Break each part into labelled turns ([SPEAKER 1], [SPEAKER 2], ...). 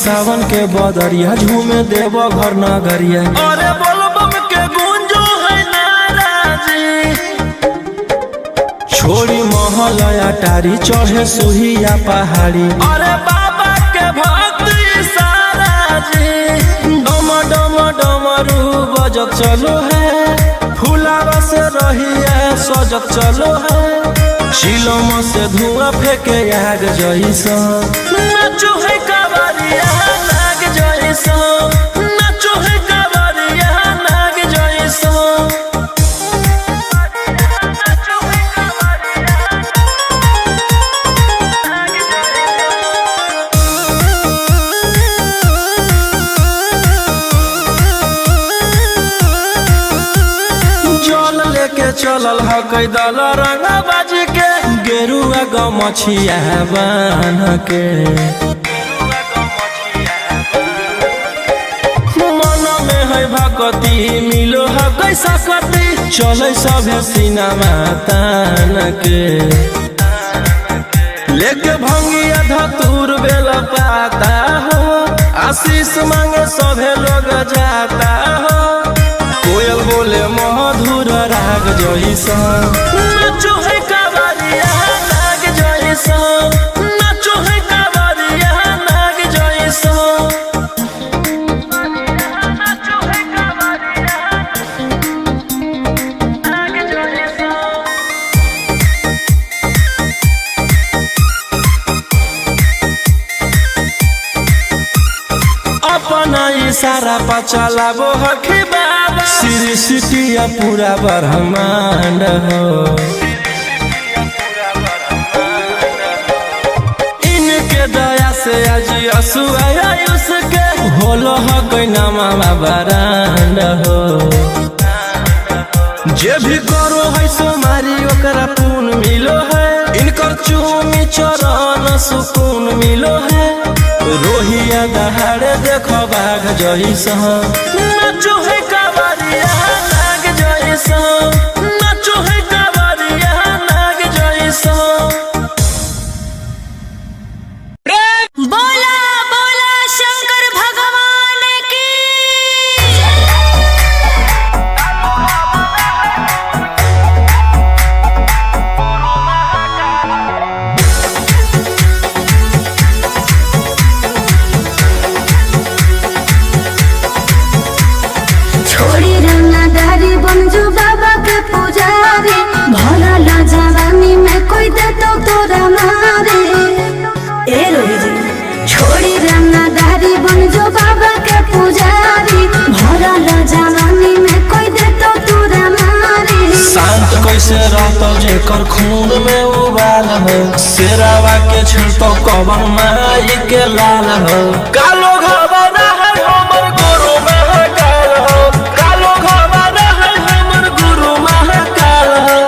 [SPEAKER 1] सावन के बदरिया झूमे देव घर नगरिया।
[SPEAKER 2] अरे बोलबम के गूंजो है नाराजी,
[SPEAKER 1] छोड़ी महल अटारी चढ़े सुहिया पहाड़ी।
[SPEAKER 2] अरे बाबा के भक्ति सारा जी,
[SPEAKER 1] डम डम डमरू बजत चलो है, फुलावा से रहिया सजत चलो है। चिलम से धुआं फेंके आग जैसा,
[SPEAKER 2] नाचो है कावरिया नाग जैसा, नाचो है कावरिया नाग जैसा।
[SPEAKER 1] जल लेके चलल ह कैदल रंगा बाजी के, गेरुआ गमछिया बान के। मन में है भक्ति मिलो है कैसा कति, चले सभे सिनेमा तान के। लेके भंगिया धतूर बेल पाता हो, आशीष मांगे सभे लोग जाता हो। कोयल बोले मधुर राग जैसा,
[SPEAKER 2] नाचो है कावरिया नाग जैसा, नाचो है कावरिया नाग जैसा। नाचो है कावरिया नाग जैसा।
[SPEAKER 1] अपना इशारा पर चलाबो हखी बाबा, श्री सिटिया पूरा ब्रह्मांड हो। इनके दया से आज असुआ उसके होलो ह कोई नामा बरांड हो। जे भी करो है सोमारी ओकरा पुण्य मिलो है, इनकर चूमी चरण सुकून मिलो है। रोहिया दहाड़े देखो बाघ जैसा,
[SPEAKER 2] नाचो है कावरिया नाग जैसा, नाचो है कावरिया नाग जैसा।
[SPEAKER 3] बोला बोला शंकर भगवान की। छोड़ी रंगदारी बन जो बाबा के पुजारी, भरा ला जवानी में कोई दे तो तोरा मारे। ए रोही जी छोड़ी रंगदारी बन जो बाबा के पुजारी, भरा ला जवानी में कोई दे तो तोरा मारे।
[SPEAKER 1] शांत कैसे रहतो जेकर खून में उबाल हो, शेरावा के छिड़तो कवन माई के लाल हो। कालो घबरा है हमर गुरु महाकाल हो, कालो घबरा है हमर गुरु महाकाल हो।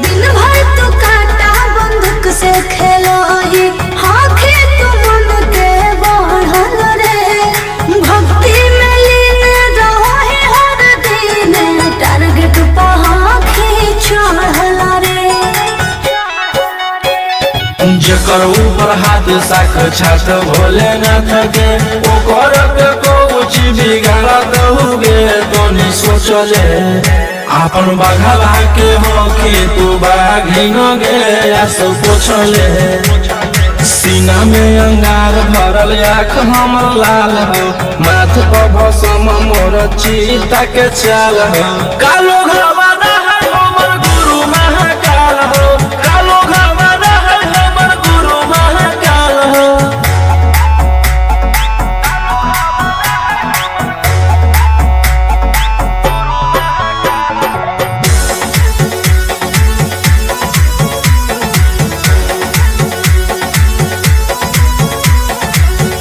[SPEAKER 3] दिन भर तो काटा बंदूक से खेलो ही, आँखें तो मन के बढ़ल रे। भक्ति में लीन रहो ही हर दिन, टारगेट पर आँखें चढ़ल रे।
[SPEAKER 1] जेकर ऊपर हाथ साक्षात भोलेनाथ के, ओकर के कुछ बिगाड़त होगे तो नहीं सोचले। आपन बघला के होके तू बाघिन गे आसो पोछले। सीना में अंगार भरल आँख हमर लाल हो, माथ पर भसम मोर चीता के चाल हो। कालो घबरा है हमर गुरु महाकाल हो, कालो घबरा है हमर गुरु महाकाल हो।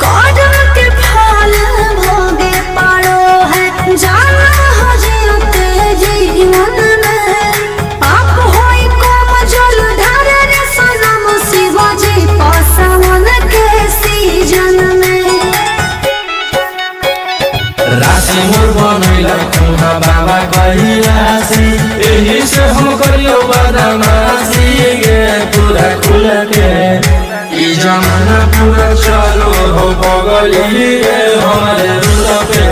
[SPEAKER 3] कौन के फल भोगे पड़ो है, जाना हो जीते जीवन
[SPEAKER 1] पगली रे हमारे दिल पे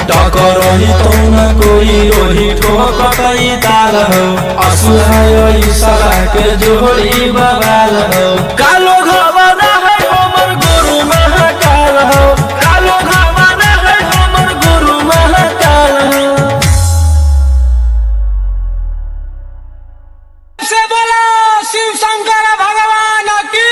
[SPEAKER 1] टकरही तो न कोई ओही ठोकतई ताल हो असुहाय इशारा के जोड़ी बवाल हो कालो घवाना है हमर गुरु महाकाल हो कालो घवाना है हमर गुरु महाकाल हो
[SPEAKER 2] से बोलो शिव शंकर भगवान की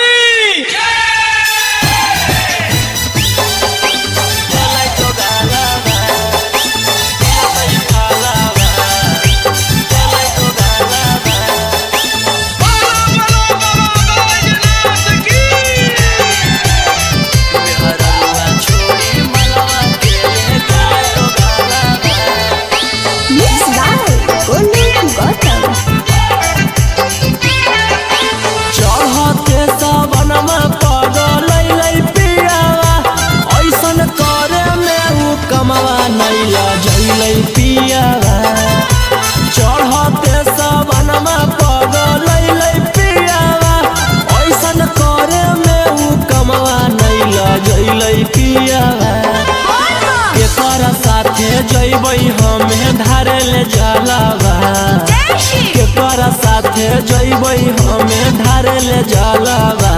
[SPEAKER 2] चढ़ते सबनमा पगलै पियावा ऐसन करे में उ कमवा नहीं लजैलै पियावा केकरा साथे जइबै हमें धारे ले जलावा केकरा साथे जइबै हमें धारे ले जलावा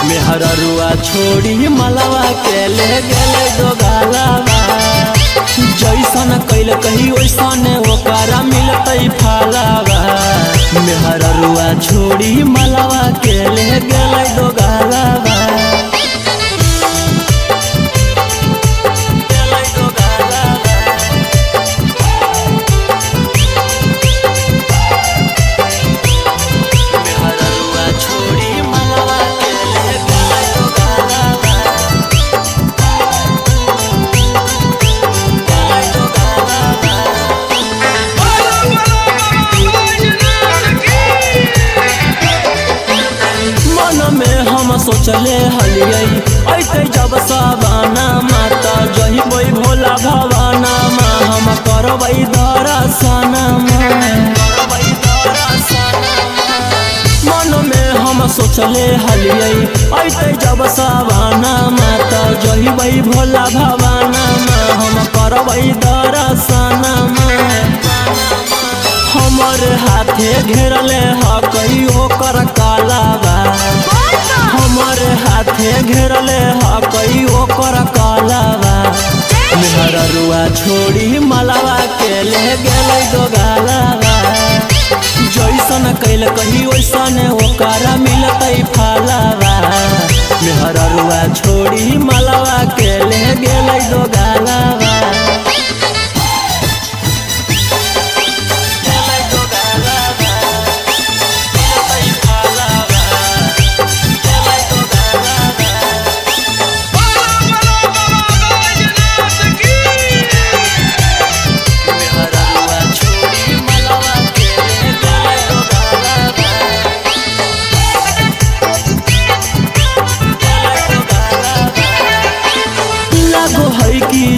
[SPEAKER 2] मेहररुआ छोड़ी मलवा के ले गेले दोगालावा जैसन कैल कही वैसन ओकरा मिलतै फलावा मेहररुआ छोड़ी मलवा के ले गेलै दोगालावा सोचले हलियै ऐते जब सवाना माता जहिबै भोला भवाना मा हम करबै दर्शन मन में हम सोचले हलियै ऐते जब सवाना माता जहिबै भोला भवाना मा हम करबै दर्शन हमर हाथे घेरले हकई ओकर कालावा हमर हाथे घेरले हकई ओकर कालावा मेहररुआ छोड़ी मलवा के ले गेलै दोगालावा जैसन कैल कही वैसन ओकरा मिलतै फलावा मेहररुआ छोड़ी मलवा के ले गेलै दोगालावा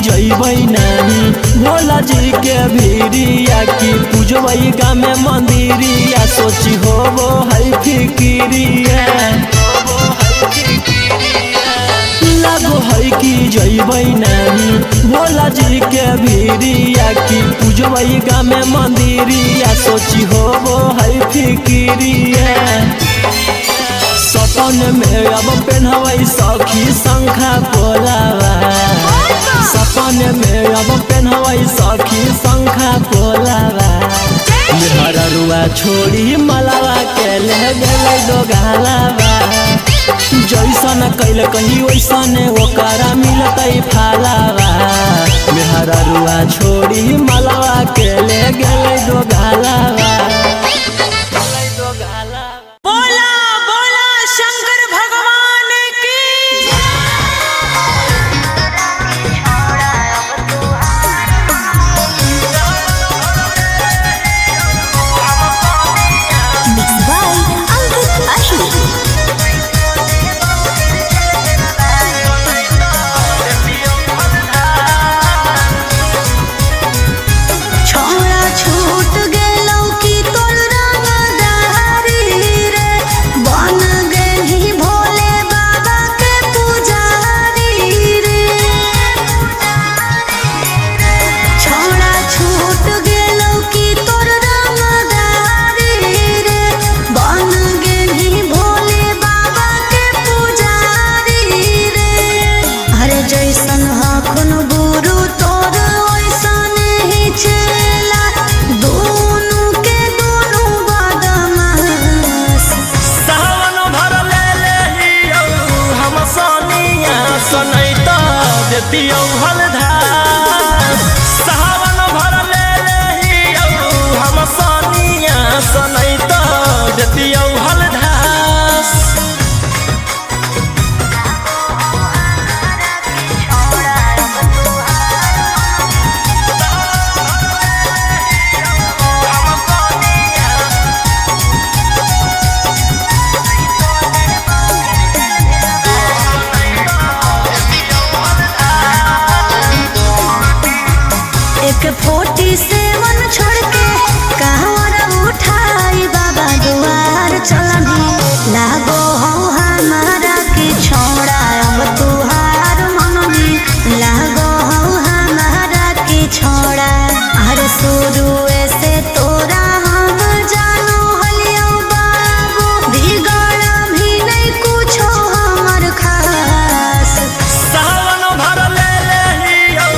[SPEAKER 2] जइबै नानी भोला जी के भीरिया की पूजबै गाँव में मंदिरिया सोची होबो है फिकिरिया लागो है कि जइबै नानी भोला जी के भीरिया की पूजबै गाँव में मंदिरिया सोची होबो है फिकिरिया सपन में अब पेन्हबै सखी शंखा पोलावा सपन में अब पेन्हबै सखी शंखा पोलावा मेहररुआ छोड़ी मलवा के ले गेलै दोगालावा जैसन कैल कही वैसन ओकरा मिलतै फलावा मेहररुआ छोड़ी मलवा के ले गेलै दोगालावा
[SPEAKER 3] जैसन हखन गुरु तोर वैसन ही चेला दोनों के दोनों बदमाश।
[SPEAKER 2] सावन भर ले हियो हम सोनिया सनैता देतियौ हलधास। सावन भर ले हियो हम सोनिया सनैता देतियौ हलधास।
[SPEAKER 3] एक 47 छोड़ के कहवर उठाई बाबा दुआर चलनी लागो हो हमारा की छोड़ा अब तुहार मननी लागो हो हमारा की छोड़ा। अरे शुरू से तोरा हम जानो हलियो बाबू बिगड़ भी नहीं कुछो हमर खास।
[SPEAKER 2] सावन भर ले हियो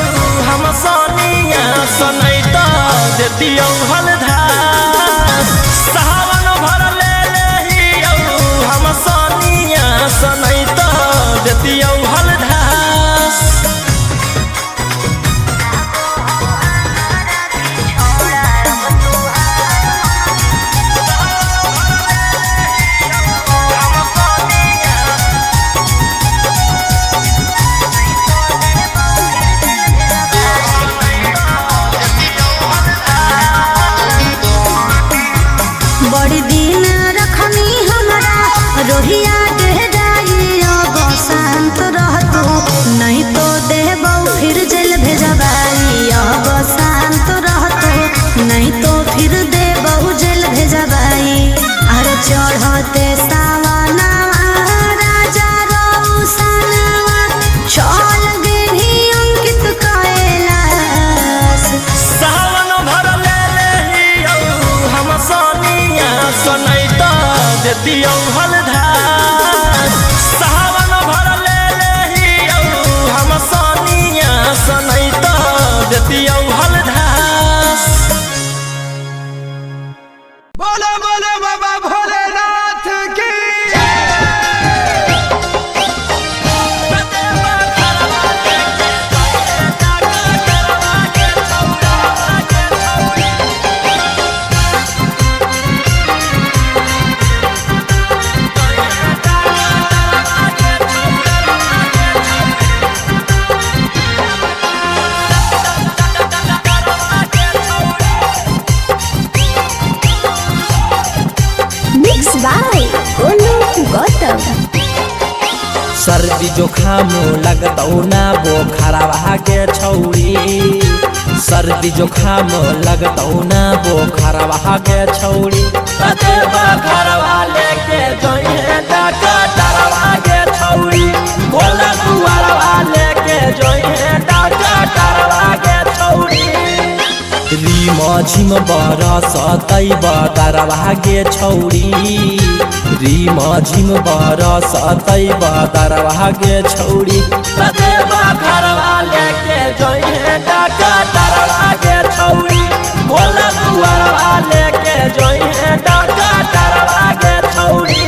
[SPEAKER 2] हम सोनिया सनैता देतियौ हलधास। सावन भर ले हियो हम सोनिया सनैता देतियौ हलधास।
[SPEAKER 3] बड़ी दिन रखनी हमरा रोहिया डेराई अब शांत रहतू नहीं तो देबौ फिर जेल भेजबाई। अब शांत रहतू नहीं तो फिर देबौ जेल भेजबाई। अरे चढ़ते सावना राजा रौसनवा चल गेली अंकित कैलाश।
[SPEAKER 2] सावन भर ले हियो हम सोनिया सनैता देतियौ हलधास। सावन भर ले हियो हम सोनिया सनैता देतियौ हलधास।
[SPEAKER 4] बोलो बोलो बाबा भोलेनाथ की
[SPEAKER 3] मिक्स बाय गोलू गौतम।
[SPEAKER 2] सर्दी जुखाम लगतौ ना बोखरवा के छौरी। सर्दी जुखाम लगतौ ना बोखरवा के छौरी। ततेबा घरवा लेके जोइहे डकटरवा के छौरी। भोला दुआरवा लेके जोइहे डकटरवा के छौरी। रीम झिम बरसतै बदरवा के छौरी। रीम झिम बरसतै बदरवा के छौरी। ततेबा घरवा लेके जोइहे डकटरवा के छौरी। भोला दुआरवा लेके जोइहे डकटरवा के छौरी।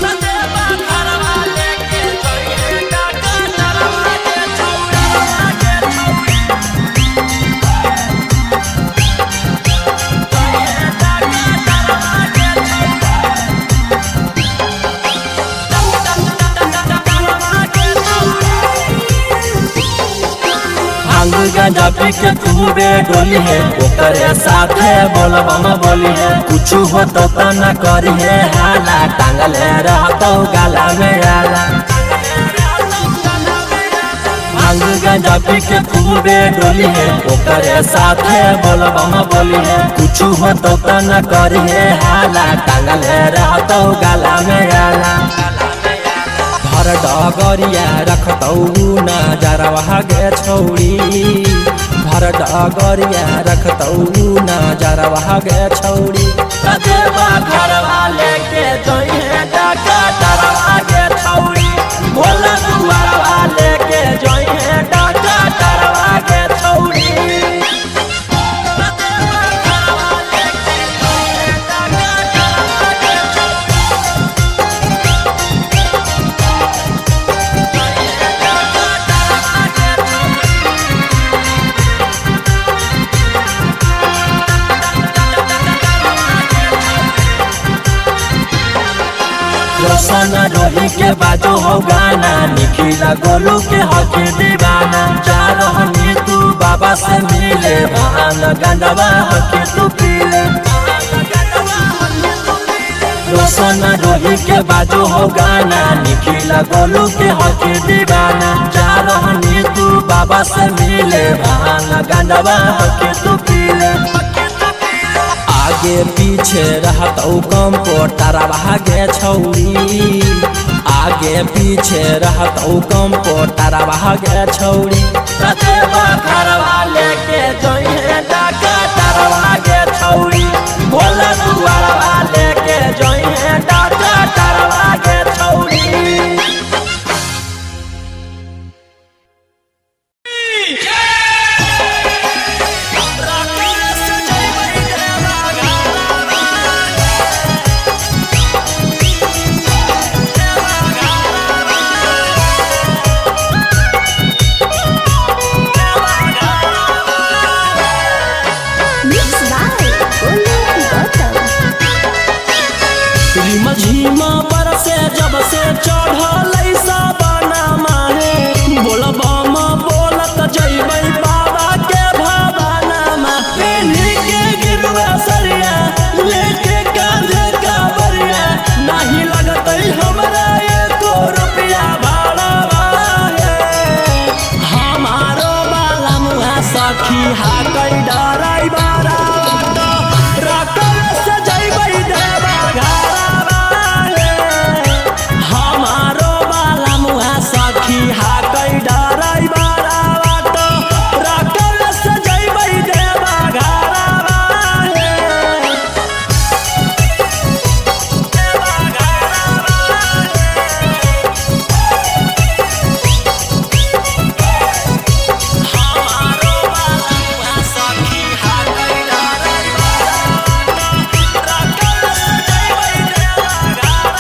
[SPEAKER 2] ततेबा घरवा लेके जोइहे डकटरवा के छौरी। भांग गांजा पी के खूबे डोली है ओकरे साथे बोलबम बोली है। कुछ हो तो न करी है हाला टांगले रहतो गाला में आला। भांग गांजा पी के खूबे डोली है ओकरे साथे बोलबम बोली है। कुछ हो तो न करी है हाला टांगले रहतो गाला में आला। भर डगरिया रखतौ नजरवा गे छौरी। भर डगरिया रखतौ नजरवा गे छौरी। ततेबा घरवा लेके जोइहे डकटरवा गे छौरी। भोला दुआरवा रही के बाजो हो गाना, निखिला गोलू के हक दीवाना। जा रहनी तू बाबा से मिले, भान गंडवा हक तू पीले। रोशन रही के बाजो हो गाना, निखिला गोलू के हक दीवाना। जा रहनी तू बाबा से मिले, भान गंडवा हक तू पीले। आगे पीछे रहत कम पोटारा भागे छौरी, आगे पीछे रहत कम पोटारा भागे छौरी। रतेवा घरवा लेके जइहे डाका तारवा गे छौरी, भोला दुआरवा लेके जइहे डाका तारवा गे छौरी। झीमा पर से जब से चढ़ल साबना माहे, बोलबम बोलत जइबै बाबा के भवाना मा। पेन्ही के गिरुआ सरिया लेके कांधे कांवरिया, नाही लगतै हमरा एको रुपया भाड़ा बाहे। हमारो बाला मुहा सखी हाकै डराई बारा रकम से जइबै देवा घरा। सखी हाकै डराई बारा बाटो, रकम से जइबै देवा घरवा हे। देवा घरवा हमारो बाला सखी हाकै डराई बारा बाटो, रकम से जइबै देवा घरवा।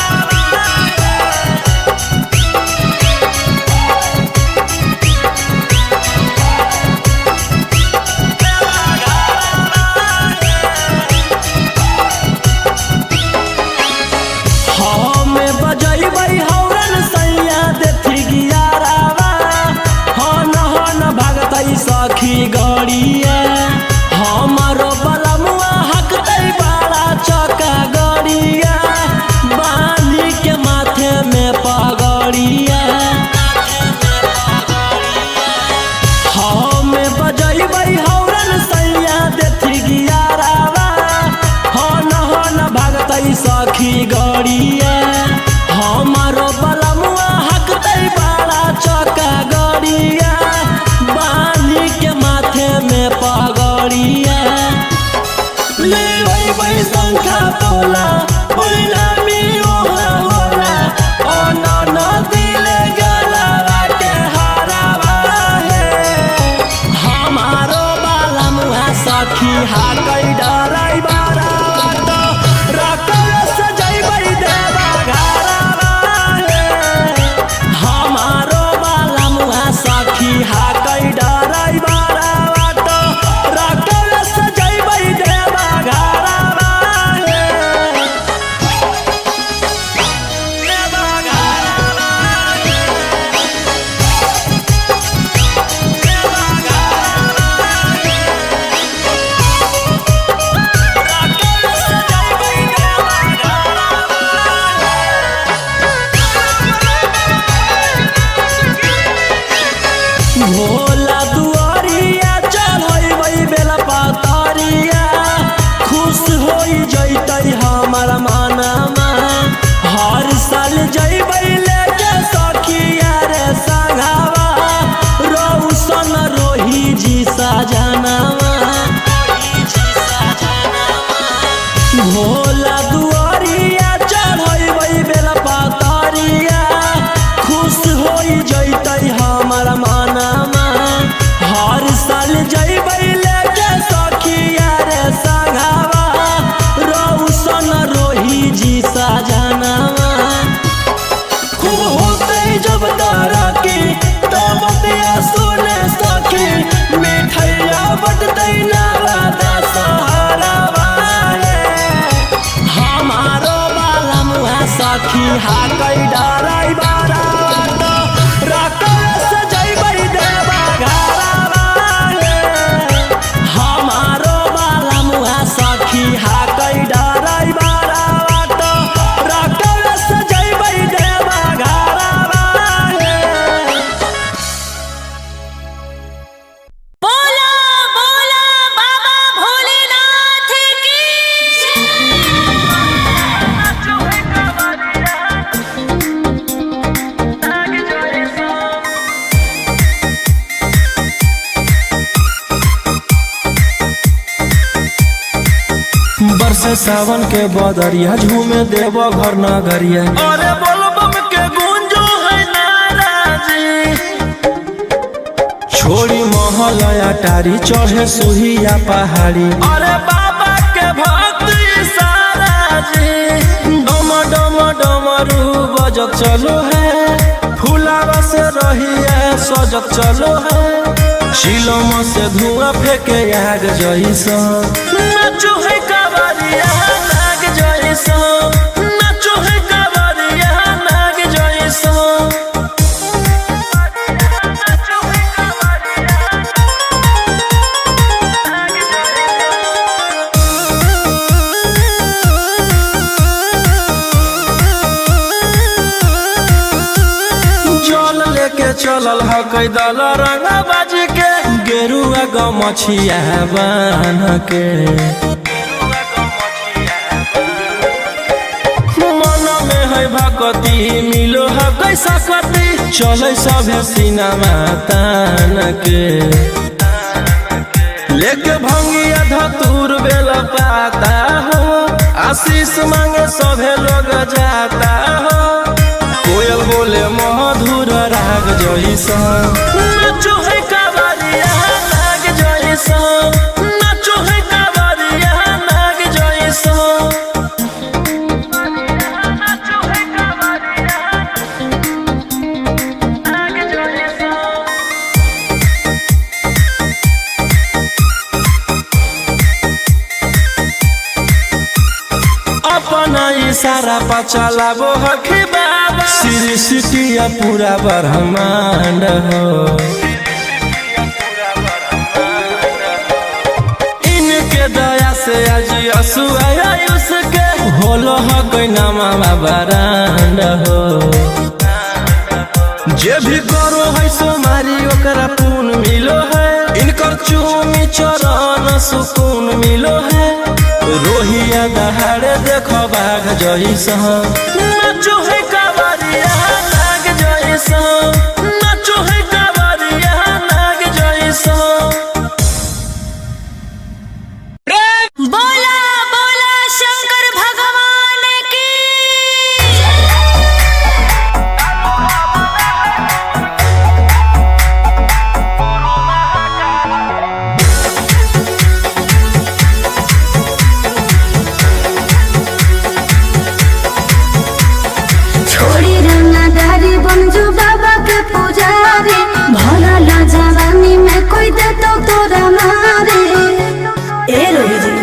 [SPEAKER 2] बरसे सावन के बदरिया झूमे देव घर नगरिया
[SPEAKER 1] अरे बोलबम के गूंजो है नाराजी
[SPEAKER 2] छोड़ी महल अटारी चढ़े सुहिया पहाड़ी
[SPEAKER 1] अरे बाबा के भक्ति सारा जी
[SPEAKER 2] डम डम डमरू बजत चलो है फूलावा से रहिया सजत चलो है शिलम से धुआं फेंके आग जैसा
[SPEAKER 1] नाचो है कावरिया नाग जैसा नाचो है कावरिया नाग जैसा
[SPEAKER 2] जल लेके चलल ह कैदल रंगा बाज के गेरुआ गमछिया बान के मन में है भक्ति मिलो है कैसा कति चले सभे सिनेमा तान के लेके भंगिया धतूर बेल पाता हो आशीष मांगे सभे लोग जाता हो कोयल बोले मधुर राग जैसा
[SPEAKER 1] नाचो है कावरिया नाग जैसा नाचो है कावरिया नाग जैसा नाचो है कावरिया नाग जैसा
[SPEAKER 2] अपना इशारा पर चलाबो हखी बाबा श्री सिटिया पूरा ब्रह्मांड हो इनके दया से आज असुआ उसके होलो ह कोई नामा बरांड हो जे भी करो है सोमारी ओकरा पून मिलो है इनकर चूमी चरण सुकून मिलो है रोहिया दहाड़े देखो बाघ जैसा
[SPEAKER 1] नाचो है कावरिया नाग जैसा नाचो है कावरिया नाग जैसा
[SPEAKER 3] बोला बोला शंकर भगवान की छोड़ी रंगदारी बन जो बाबा के पुजारी भला ला जवानी में कोई दे तो तोरा मारे ए रोही जी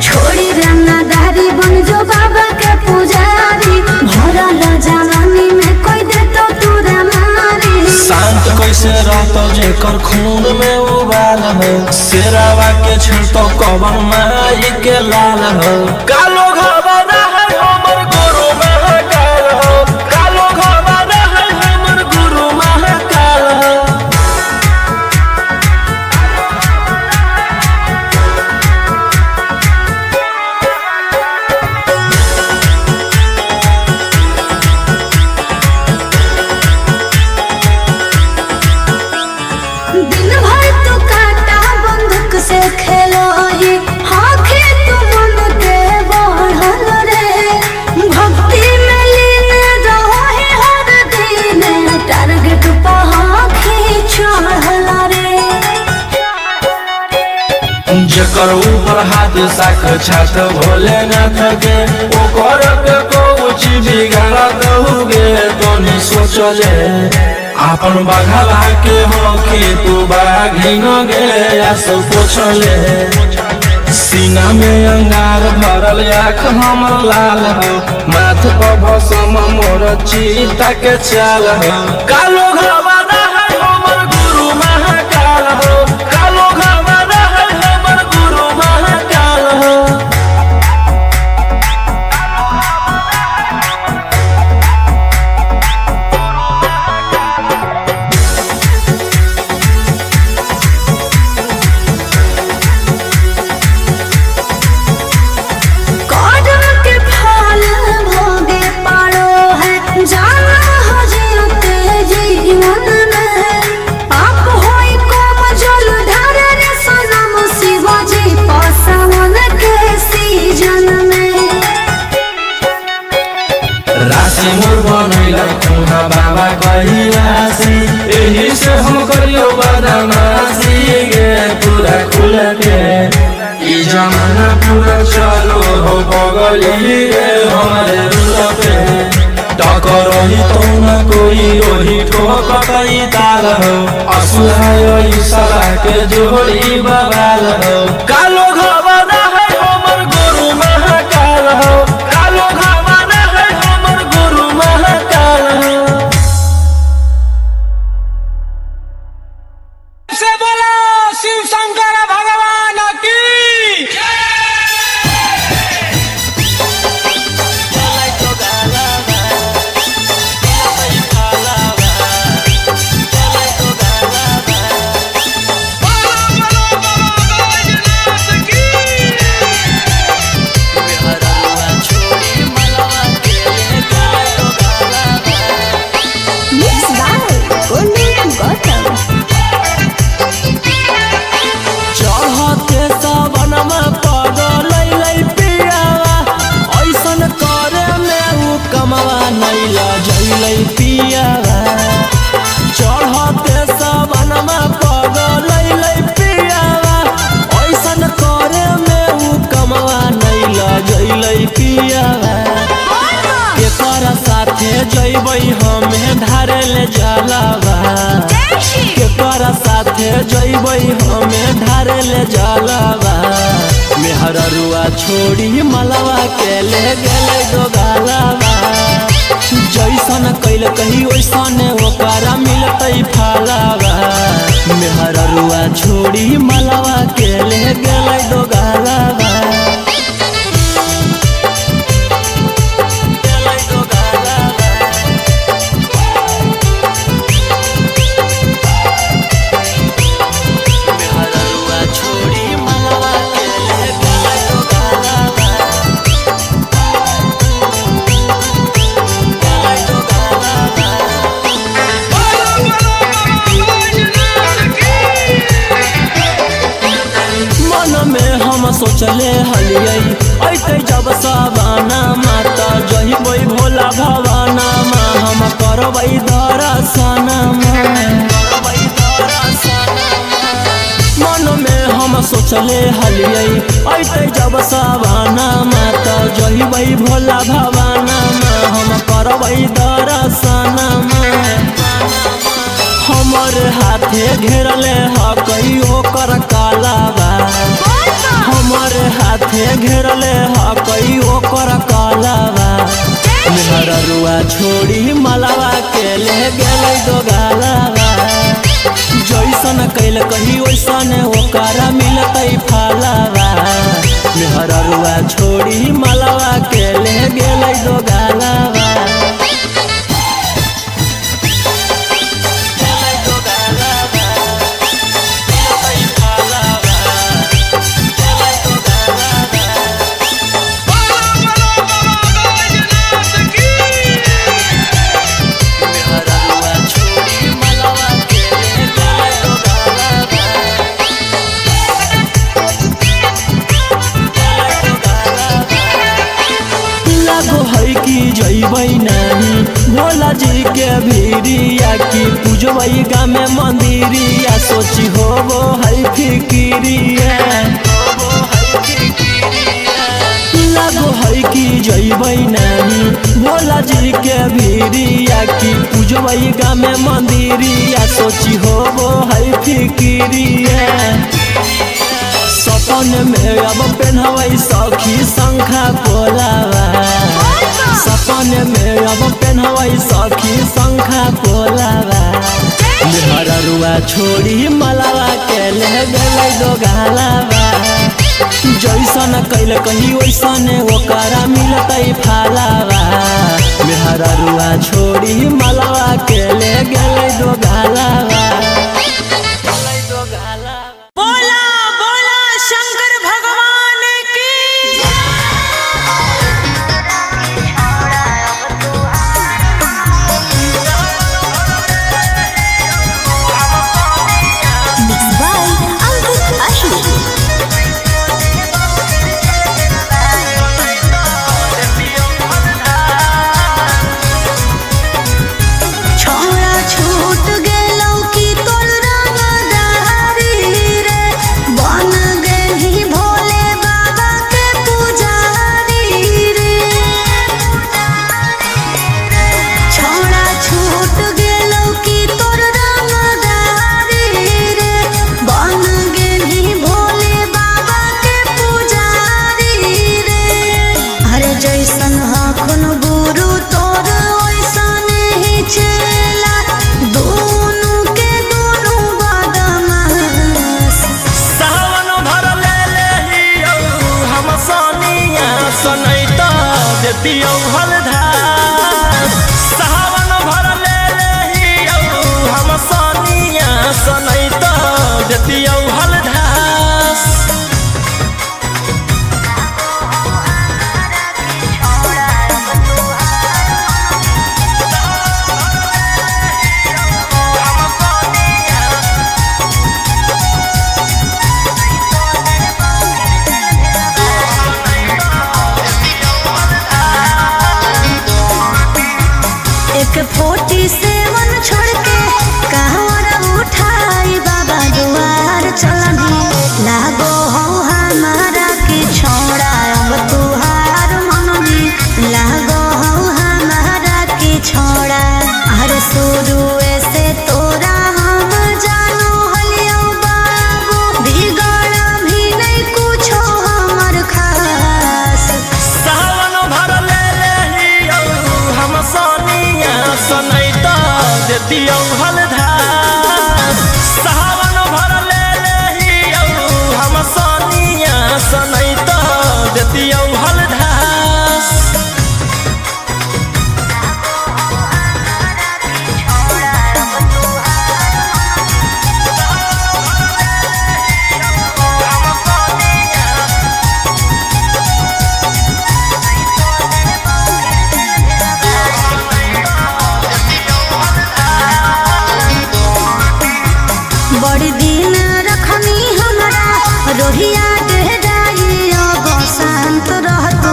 [SPEAKER 3] छोड़ी रंगदारी बन जो बाबा के पुजारी भला ला जवानी में कोई दे तो तोरा मारे
[SPEAKER 2] शांत कैसे रहतो जेकर खून में उबाल हो शेरावा के छिड़तो कवन माई के लाल हो कालो घबरा है हमर गुरु महाकाल हो कालो घबरा है हमर गुरु महाकाल हो
[SPEAKER 3] दिन भर तू काटा बंदूक से खेलो ही आँखें तू मन के बढ़ल रे भक्ति में लीन रहो ही हर दिन टारगेट पहाड़ी चढ़ल रे
[SPEAKER 2] जेकर ऊपर हाथ साख छात भोलेनाथ के ओकर के कुछ बिगाड़ दहुगे तोनी सोचले आपन बघला के हो कि तू बाघिन गे आस पोछले सीना में अंगार भरल आँख हमर लाल हो माथ पर भसम मोर चीता के चाल हो कालो घबरा है हमर गुरु महाकाल हो कालो घबरा है हमर गुरु महाकाल हो
[SPEAKER 3] कौन के फल भोगे पारो है जाना हो जीते जीवन
[SPEAKER 1] करियो बदमाशी गे पूरा खुल के ई जमाना पूरा चलो हो बगली रे हमारे रूल पे टकर ही तो न कोई ओही ठोकई ताल हो असुहाय सला के जोड़ी बवाल हो कालो घबरा है हमर गुरु महाकाल हो कालो घबरा है हमर गुरु महाकाल हो
[SPEAKER 4] से बोला शिव शंकर भगवान की
[SPEAKER 2] चढ़ते सबनमा पगलै पियावा ऐसन करे में उ कमवा नैला जैलै पियावा चढ़ते सबनमा पगलै पियावा ऐसन करे में उ कमवा नैला जैलै पियावा केकर साथे जैबै हमे ढारे ले जलावा केकर साथे जैबै हमे ढारे ले जलावा मेहररुआ छोड़ी मलवा के ले गेलै दोगालावा जैसन कैल कही वैसन ओकरा मिलतै फालावा मेहररुआ छोड़ी मलवा के ले गेलै दोगालावा सोचले हलियै ऐते जब सवाना माता जहिबै भोला भवाना मा हम करबै दर्शन मन में हम सोचले हलियै ऐते जब सवाना माता जहिबै भोला भवाना मा हम करबै दर्शन हमर हाथे घेरले ह कहियो कर कालावा हमर हाथे घेरले ह कहियो कर कालावा मेहररुआ छोड़ी मलवा के ले गेलै दोगालावा जैसन कैल कही वैसन ओकरा मिलतै फालावा मेहररुआ छोड़ी मलवा के ले गेलै दोगालावा जैबै नानी भोला जी के भीरिया की पूजबै गामे मंदिरिया सोची होबो है फिकिरिया लागो है कि जैबै नानी भोला जी के भीरिया की पूजबै गामे मंदिरिया सोची होबो है फिकिरिया सपन में अब पेन्हबै सखी शंखा पोलावा सपन में अब पेन्हबै सखी शंखा पोलावा मेहररुआ छोड़ी मलवा के ले गेलै दोगालावा जैसन कैल कही वैसन ओकरा मिलतै फालावा मेहररुआ छोड़ी मलवा के ले गेलै दोगालावा
[SPEAKER 3] छूट गेलौ कि रोहिया दे जाई अब शांत रह तू,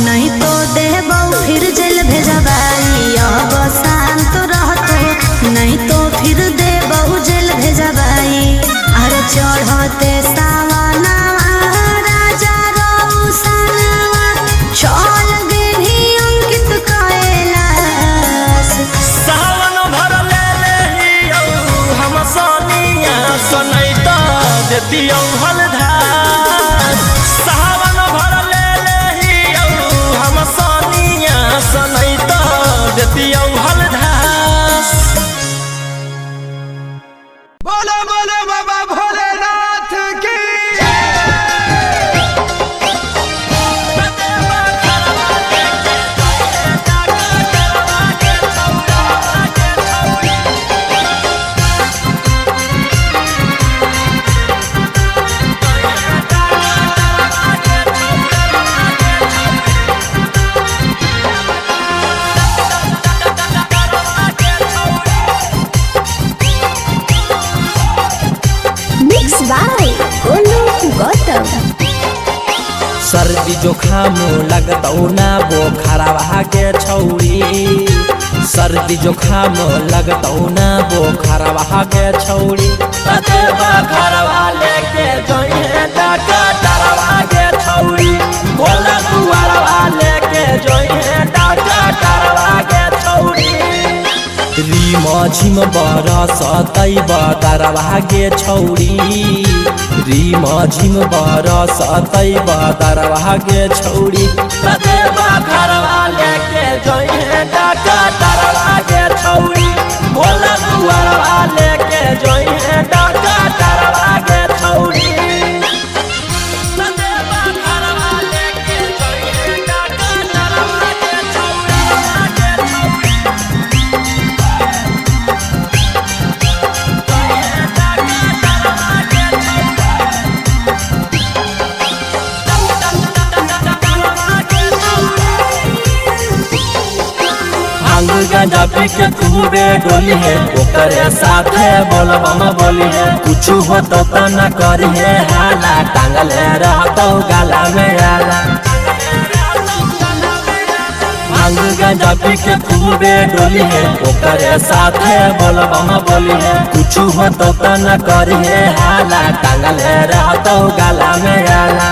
[SPEAKER 3] नहीं तो देबौ फिर जेल भेजबाई। अब शांत रह तू, नहीं तो फिर देबौ जेल भेजबाई। अरे चढ़ते सावनवा राजा रौशनवा, चल गेली अंकित कैलाश।
[SPEAKER 2] सावन भर ले लेहियो हम सोनिया सनैता देतियौ हलधार। सावन भर ले लेहियो हम सोनिया सनैता देतियौ हलधार।
[SPEAKER 4] बोलो बोलो बाबा भोलेनाथ की
[SPEAKER 3] मिक्स बाय गोलू गौतम।
[SPEAKER 2] सर्दी जोखाम लगतौ ना बोखरवा के छौरी। सर्दी जोखाम लगतौ ना बोखरवा के छौरी। कतेबा घरवा लेके जइहे डॉक्टरवा के छौरी। भोला दुआरवा लेके जइहे डॉक्टरवा के छौरी। रीम झिम बरसतै बदरवा के छौरी। रीम झिम बरसतै बदरवा के छौरी। कतेबा घरवा लेके जइहे डॉक्टरवा के छौरी। भोला दुआरवा लेके जइहे डॉक्टरवा के छौरी। कतेबा घरवा लेके जइहे डॉक्टरवा के छौरी। भांग गांजा पी के खूबे डोली है, ओकरे साथे बोलबम बोली है। कुछ हो तो न करी है हाला, टांगले रहतो गाला में आला। भांग गांजा पी के खूबे डोली है, ओकरे साथे बोलबम बोली है। कुछ हो तो न करी है हाला, टांगले रहतो गाला में आला।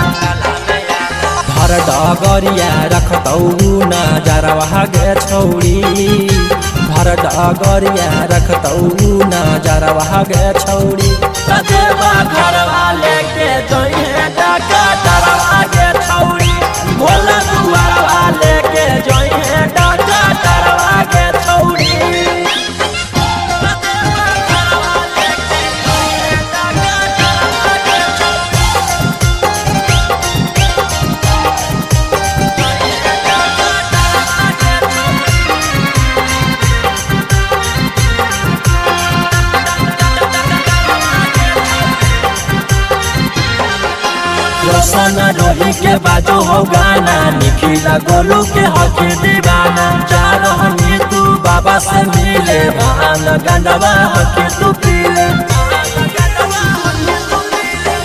[SPEAKER 2] भर डगरिया रखतौ नजरवा के छौरी। भर डगरिया रखतौ नजरवा के छौरी। कतेबा घरवा लेके जइहे डॉक्टरवा के छौरी। भोला दुआरवा लेके जइहे डॉक्टरवा के छौरी। कतेबा घरवा लेके जइहे डॉक्टरवा के छौरी। रोशन रोही के बाजो हो गाना, निखिला गोलू के हकी दीवाना। जा रहनी तू बाबा से मिले, भान गंडवा हकी तू पीले।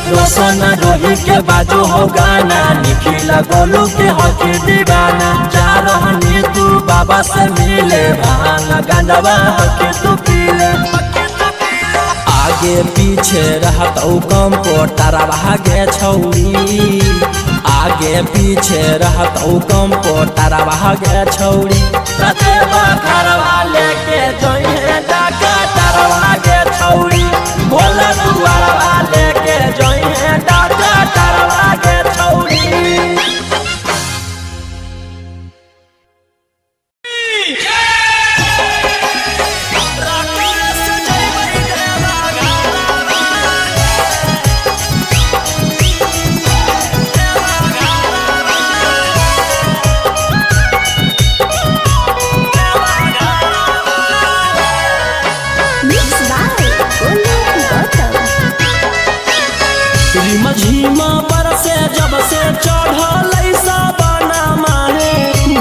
[SPEAKER 2] रोशन रोही के बाजो हो गाना, निखिला गोलू के हकी दीवाना। जा रहनी तू बाबा से मिले, भान गंडवा हकी तू पीले। आगे पीछे रहतौ कंपोटरवा के छौरी। आगे पीछे रहतौ कंपोटरवा के छौरी। कतेबा घरवा लेके जइहे डॉक्टरवा के छौरी। भोला दुआरवा लेके जइहे डॉक्टरवा के छौरी। झिमा बरसे जब से चढ़ल सावना माहे,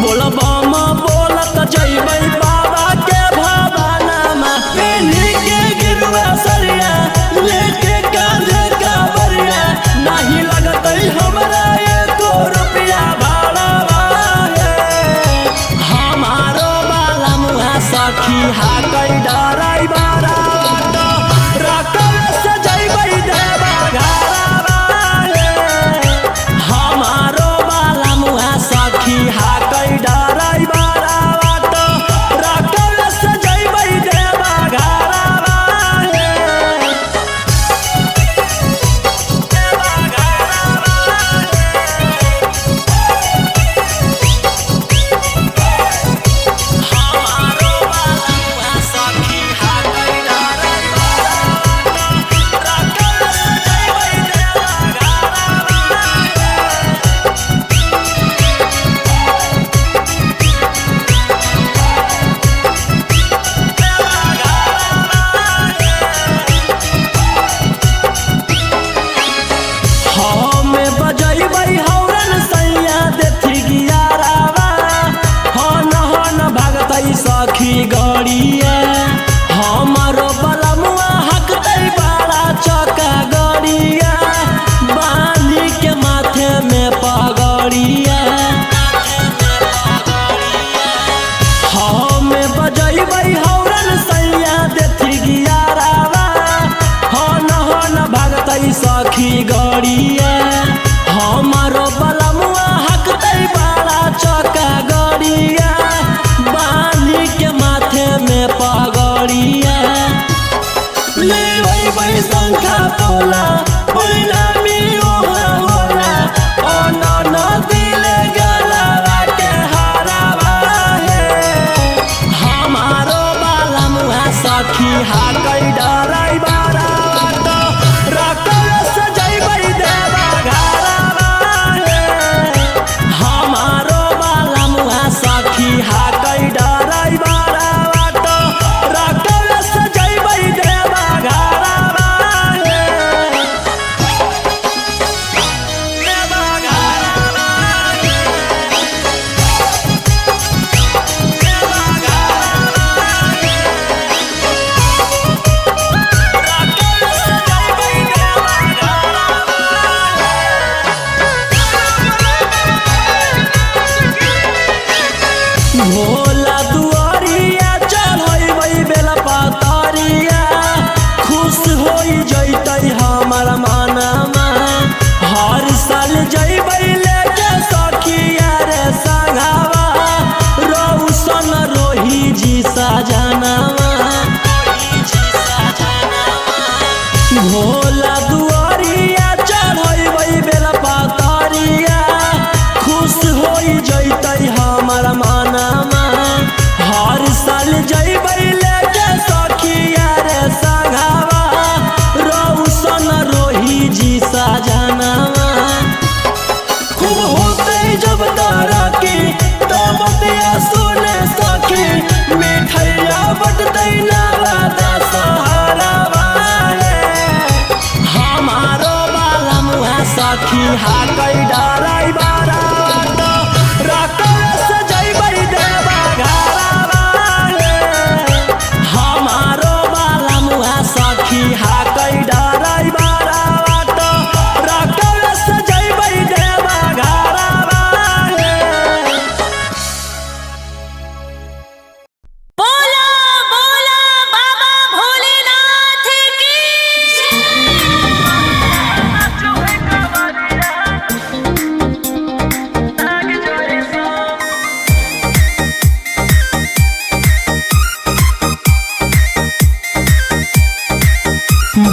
[SPEAKER 2] बोलबम बोलत जइबै बाबा के भवनमा। पेन्ही के गिरुआ सरिया लेके कांधे कांवरिया, नाही गड़िया हमारो बलमुआ हकतै बड़ा चौका गड़िया बाली के माथे में पगड़िया हमें बजैबै हौरन सैया देथी गियारावा हन भागतै सखी गड़िया हमारो बलमुआ हकतै बड़ा चौका गड़िया बाली के माथे में पगड़िया लेबै शंखा पोला परिणामी ओहा होला अन दिले गलवा के हारावा हे हमारो बलमुआ सखी हाकै डराई बारा भोला दुआरिया चढ़ैबै बेला पतरिया खुश होई जैतै हमर मनमा हर साल जैबै लेके सखिया रे संगवा रौशन रोही जी सजनवा भोला दुआरिया चढ़ैबै बेला पतरिया खुश होई जैतै हमर मनमा हर साल जैबै लेके सखिया रे संगवा रौशन रोही जी सजनवा खूब होतै जब तरक्की तब बतिया सुने सखी मिठैया बटतै नवादा सहारावा हमारो बलमुआ सखी हाकै डराई बारा हमारो बलमुआ सखी हाकै डराई बारा सजैबै देवा घरवा
[SPEAKER 3] बोला बोला बाबा भोलेनाथ की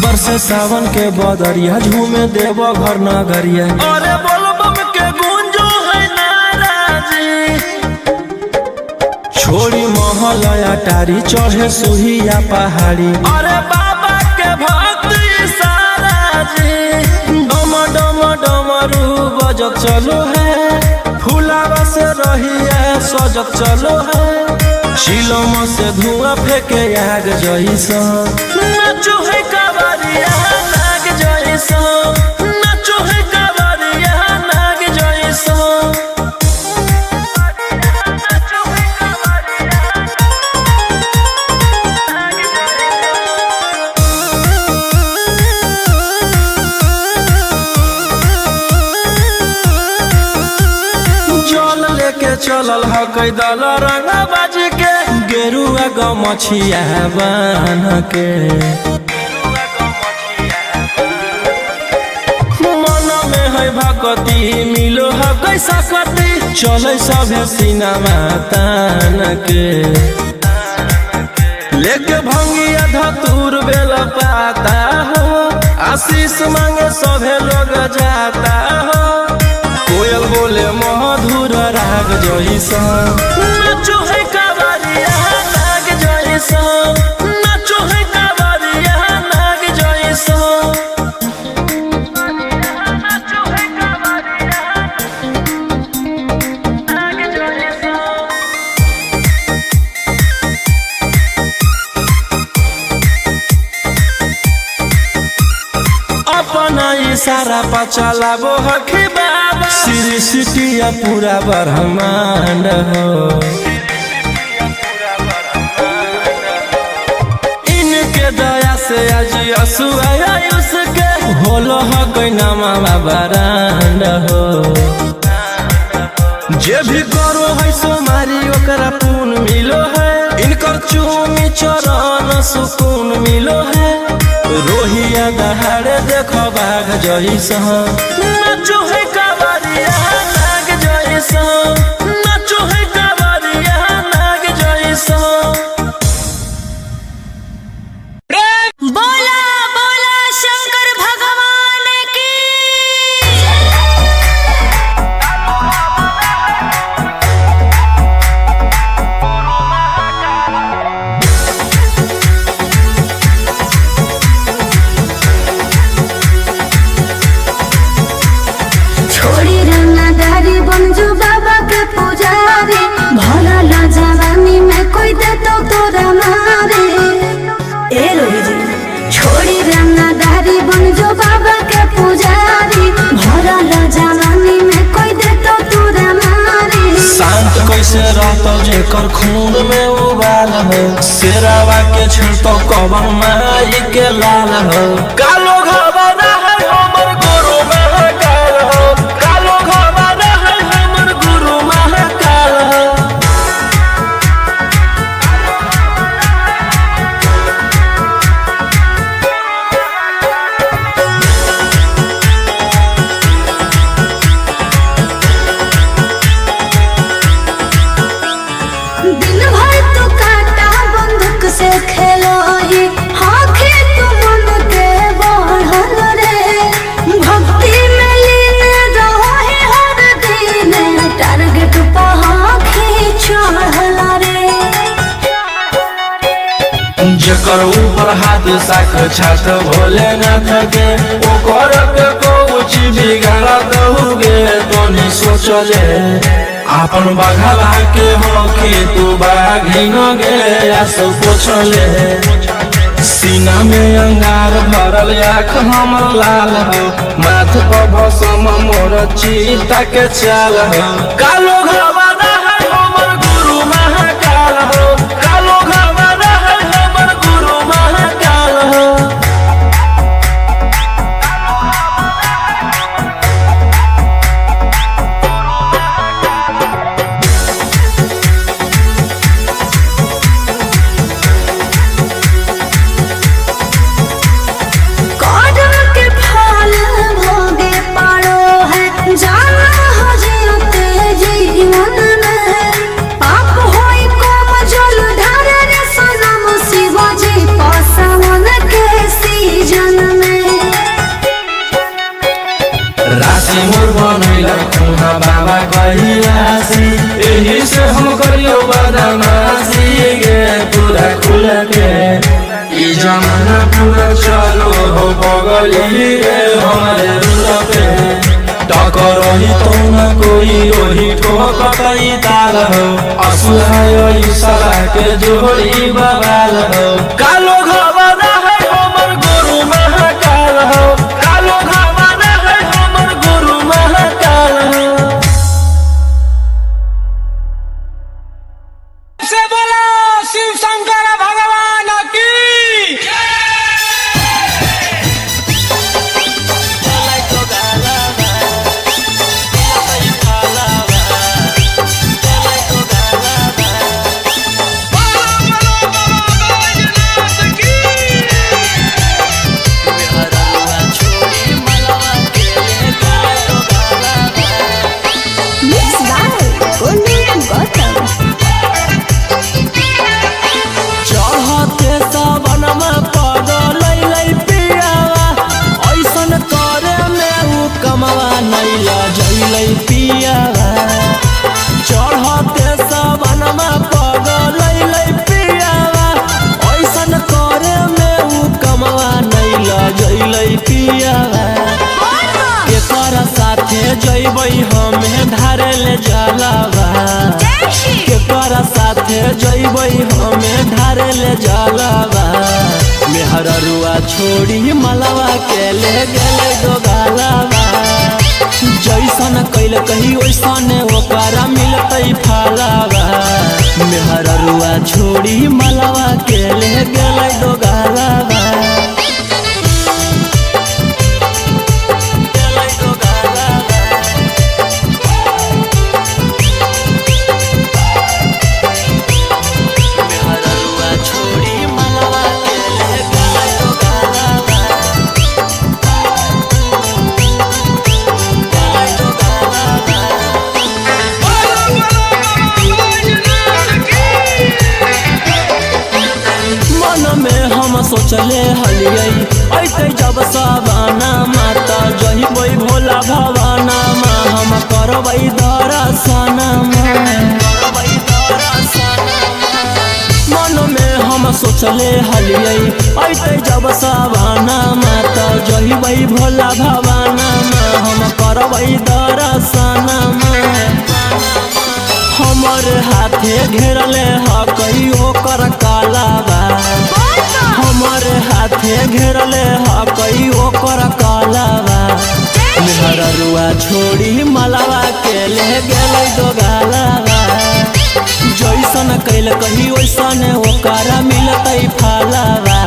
[SPEAKER 1] बरसे सावन के बदरिया झूमे देव घर नगरिया अरे बोलबम के गूंजो है नाराजी छोड़ी महलया टारी चढ़े सुहिया पहाड़ी अरे बाबा के भक्ति सारा जी डम डम डमरू बजत चलो है फुलावा से रहिया सजत चलो है चिलम से धुआं फेंके आग जैसा नाचो है कावरिया नाग जैसा नाचो है कावरिया नाग जैसा जल लेके चलल हकै दल रंगा बाजी के गेरुआ गमछिया बान के मन में है भक्ति मिलो हकै सकती चलै सभे सिनेमा तान के लेके भंगिया धतूर बेल पाता हो आशीष मांगे सभे लोग जाता हो कोयल बोले मधुर राग जैसा नाचो है कावरिया नाग जैसा नाचो है कावरिया नाग जैसा अपना इशारा पर चलाबो हखी बाबा श्री सिटिया पूरा ब्रह्मांड हो
[SPEAKER 2] से आज असुआ उसके होलो ह कोई नामा बरांड हो जे भी करो है सोमारी ओकरा पून मिलो है इनकर चूमी चरण सुकून मिलो है रोहिया दहाड़े देखो बाघ जैसा नाचो है कावरिया नाग जैसा नाचो है कावरिया नाग जैसा।
[SPEAKER 3] बोला बोला शंकर भगवान की। छोड़ी रंगदारी बनजो बाबा के पुजारी भला ला जवानी में कोई दे तो तोरा मारे ए रोही जी। छोड़ी रंगदारी बनजो बाबा के पुजारी भला ला जवानी में कोई दे तो तोरा मारे।
[SPEAKER 2] शांत कैसे रहतो जेकर खून में उबाल हो शेरावा के छिड़तो कवन माई के लाल हो कालो घबरा है हमर गुरु महाकाल हो कालो घबरा है हमर गुरु महाकाल हो।
[SPEAKER 3] दिन भर तो काटा बंदूक से खेलो ही आँखें तो मन के बढ़ल रे भक्ति में लीन रहो है हर दिन टारगेट पर आँखें चढ़ल रे।
[SPEAKER 1] जेकर ऊपर हाथ साक्षात भोलेनाथ के ओकर के कुछ बिगाड़ दहुगे तोनी सोचले आपन बघला के होके तू बाघिन गे आस पोछले सीना में अंगार भरल आँख हमर लाल हो माथ पर भसम मोर चीता के चाल हो कालो घबरा है हमर गुरु महाकाल हो कालो घबरा है हमर गुरु महाकाल हो।
[SPEAKER 3] कौन के फल भोगे पारो है जाना हो जियते जीवन में पाप होई कम जल ढारे रे सनम शिवाजी पासवन के सीजन में।
[SPEAKER 1] राशि मोर बनैला खुना बाबा कहिलासी एही से हम करियो बदमाशी गे पूरा खुल के ई जमाना पूरा चलो हो बगली रे हमारे रुल पे टकरही तो न कोई ओही ठोकतई ताल हो असुहाय सला के जोड़ी बवाल हो कालो घबरा है हमर गुरु महाकाल हो कालो घबरा है हमर गुरु महाकाल हो।
[SPEAKER 4] से बोला शिव शंकर भगवान की।
[SPEAKER 2] चढ़ते सबनमा पगलै पियावा ऐसन करे में उ कमवा नैला जैलै पियावा चढ़ते सबनमा पगलै पियावा ऐसन करे में उ कमवा नैला जैलै पियावा केकर साथे जैबै हमें धारे ले जलावा केकर साथे जैबै हमें धारे ले जलावा मेहररुआ छोड़ी मलवा के ले गेले गोगालावा जैसन कैल कही वैसन ओकरा मिलतै फलावा मेहररुआ छोड़ी मलवा के ले गेले गोगालावा। सोचले हलियै ऐते जब सवाना माता जहिबै भोला भवाना मा हम करबै दर्शन मन में हम सोचले हलियै ऐते जब सवाना माता जहिबै भोला भवाना मा हम करबै दर्शन हमर हाथे घेरले हकई ओकर कालाबा हमर हाथे घेरले हकई ओकर कालाबा मेहररुआ छोड़ी मलावा के ले गेलै दोगालाबा जैसन कैल कही वैसन ओकरा मिलतै फालाबा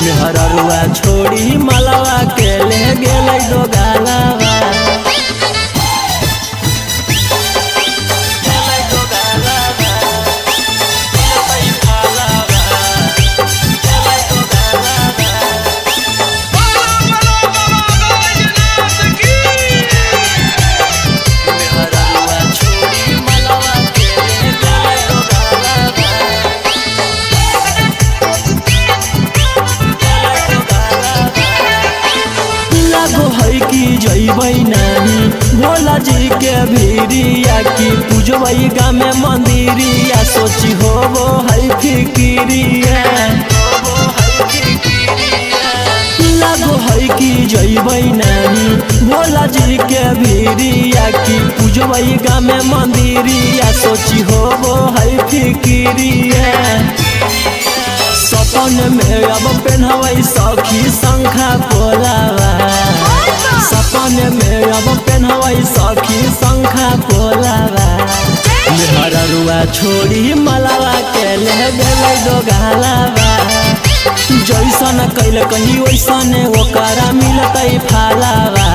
[SPEAKER 2] मेहररुआ छोड़ी मलावा के ले गेलै दोगालाबा जइबै नानी भोला जी के भीरिया की पूजबै गामे मंदिरिया सोची होबो है फिकिरिया लागो है कि जइबै नानी भोला जी के भीरिया की पूजबै गामे मंदिरिया सोची होबो है फिकिरिया सपन में अब पेन्हबै सखी शंखा पोलावा सपन में अब पेन्हबै सखी शंखा पोलावा मेहररुआ छोड़ी मलावा के ले गेलै दोगालावा जैसन कैल कही वैसन ओकरा मिलतै फालावा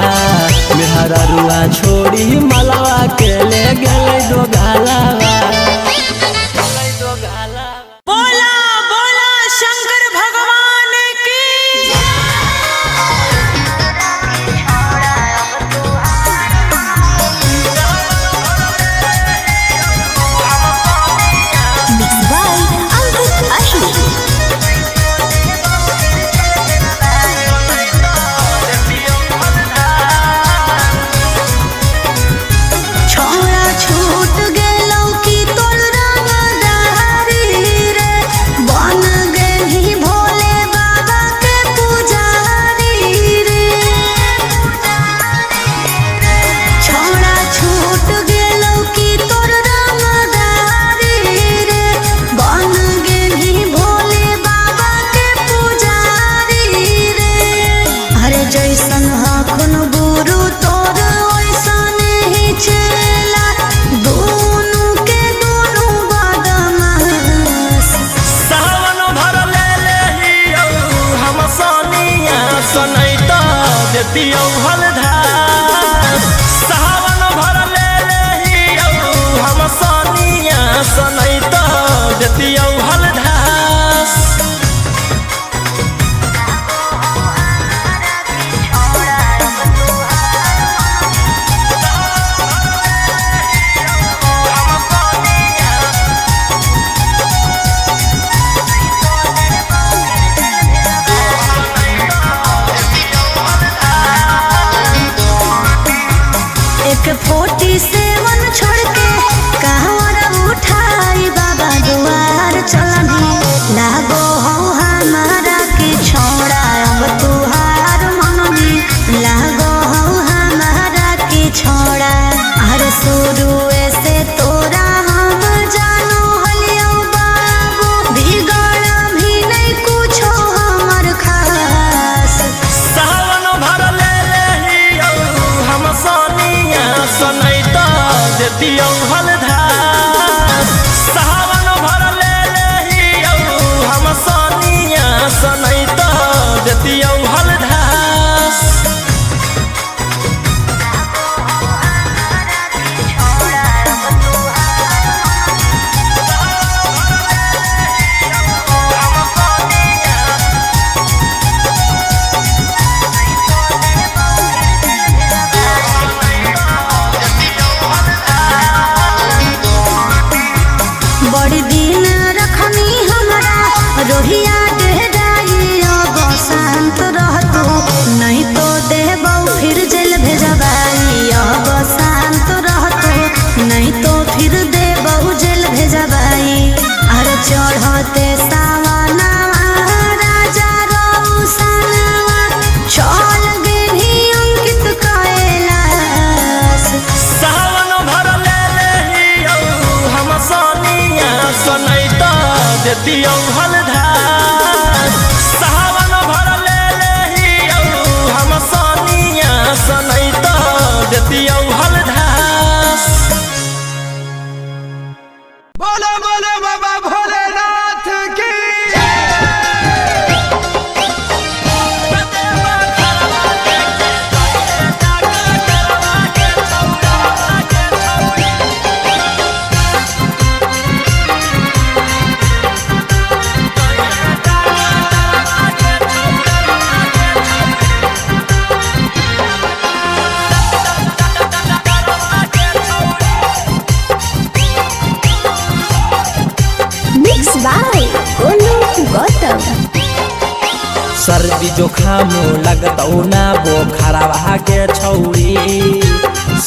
[SPEAKER 2] मेहररुआ छोड़ी मलावा के ले गेलै दोगालावा सावन भर ले लेहियौ हम सनिया सनैत देतियौ हलधास सर्दी जुखाम लगतौ ना बोखरवा के छौड़ी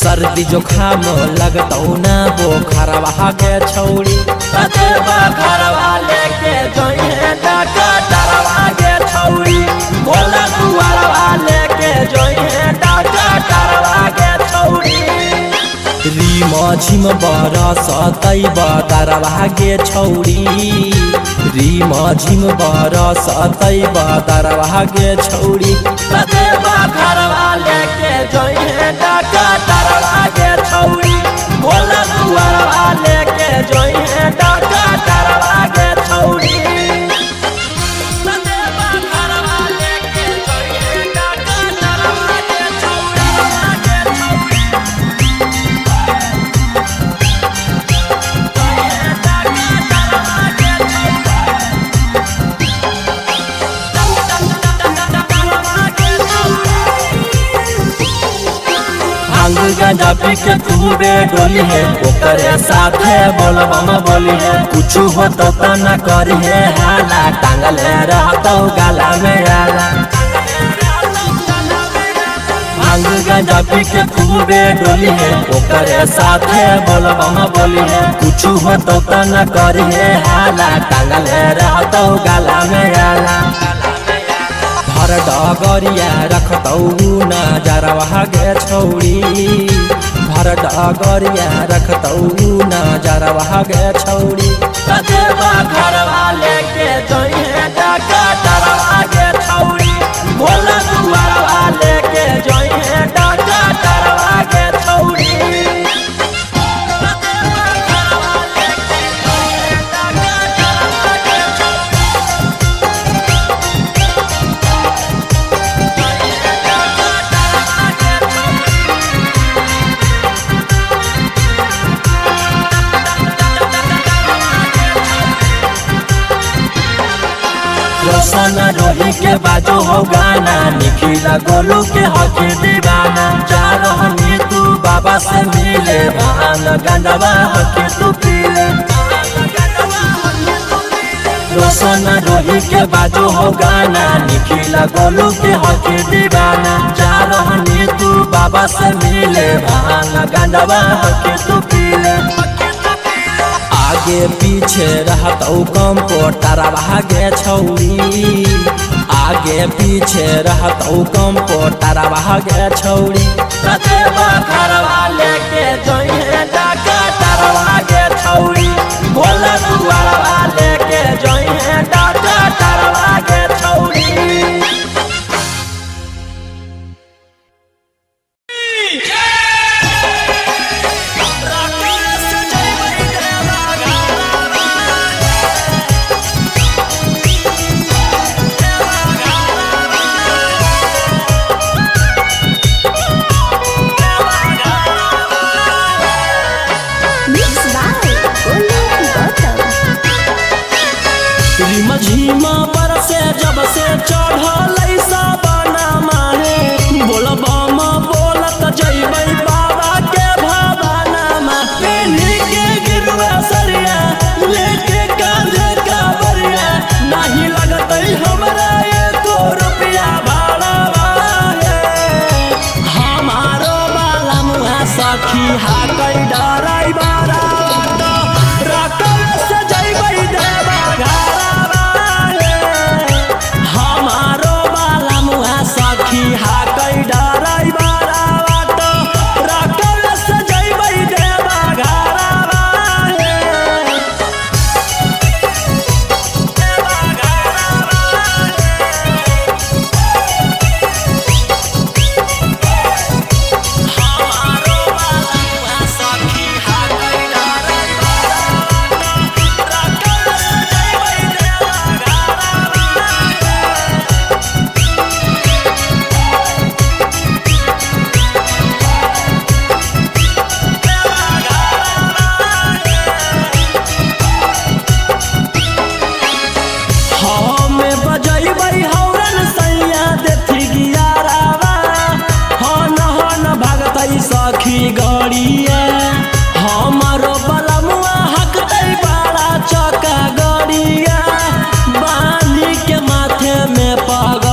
[SPEAKER 2] सर्दी जुखाम लगतौ ना बोखरवा के छौड़ी घरवा लेके जोइहे डरवा के छौड़ी बोला दुआरवा लेके जोइहे डरवा के छौड़ी रीमा झिम बरसतै बदरवा के छौड़ी रीमा झिम बरसतै बदरवा के छौड़ी घरवा लेके जोइहे डरवा के छौड़ी बोला दुआरवा लेके जोइहे डरवा के छौड़ी गांजा पी के खूबे डोली है ओकरे साथे बोलबम बोली है कुछ हो तो न करी है हाला टांगल रहतो गाला में आला भांग गांजा पी के खूबे डोली है ओकरे साथे बोलबम बोली है कुछ हो तो न करी है हाला टांगल रहतो गाला में आला हर डगरिया रखतौ नजरवा के छौड़ी भर डगरिया रखतौ नजरवा के छौड़ी घरवा लेके जोइहे डरवा के छौड़ी बोला दुआरवा लेके जोइहे डरवा के छौड़ी रोशन रोही के बाजो हो गाना निखिला गोलू के हक दीवाना जा रहनी तू बाबा से मिले भान गंजवा हक तू पीले रोशन रोही के बाजो हो गाना निखिला गोलू के हक दीवाना जा रहनी तू बाबा से मिले भान गंजवा हक तू पीले आगे पीछे रहतौ कंप्यूटरवा के छौड़ी आगे पीछे रहतौ कंप्यूटरवा के छौड़ी घरवा लेके जोइहे डरवा के छौड़ी बोला दुआरवा लेके जोइहे डरवा के छौड़ी झीमा पर से जब से चढ़ल साबना माहे बोलबम बोलत जइबै बाबा के भवाना मा पेन्ही के गिरवा सरिया लेके कांधे का बरिया नहीं लगतै हमरा एको रुपया भाड़ा हमारो बाला मुहा सखी हाकै डराई बारा रकल से जइबै देवा घरवा हमारो बाला मुहा सखी हाकै डराई बारा रकल से जइबै देवा घरवा सखी गड़िया हमारो बलमुआ हकतै बड़ा चौका गड़िया बांधी के माथे में पग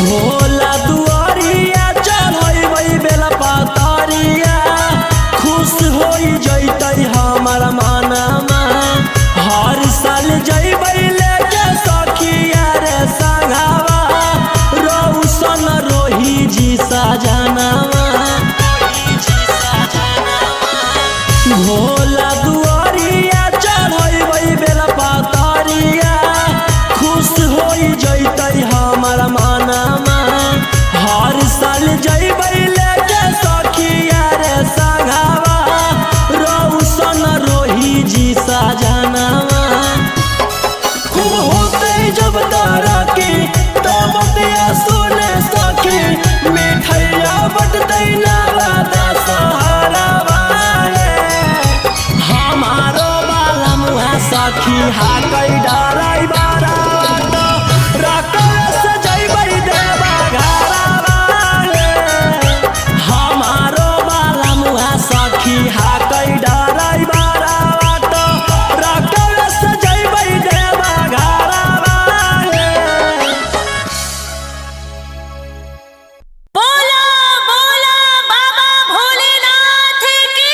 [SPEAKER 2] भोला दुआरिया चढ़बै बेला पातरिया खुश हो जैतै हमार मनमा हर साल जैबै लेके सखिया रे संगवा रौशन रोही जी सजनवा भोला दुआरिया चढ़बै बेला पातरिया खुश हो जैतै हमार मनमा हर साल जैबै लेके सखिया रे संगवा रौशन रोही जी सजनवा खूब होते जब तारा की तब बतिया सुने सखी मिठैया बटतै नाला दशहरा वाले हमारो बाला मुहा सखी हाकै डराई बारा राकेश जैबै देवा घरा वाले हमारो बाला मुहा सखी हाकै डराई बारा राकेश जैबै देवा घरा वाले।
[SPEAKER 3] बोला बोला बाबा भोलेनाथ की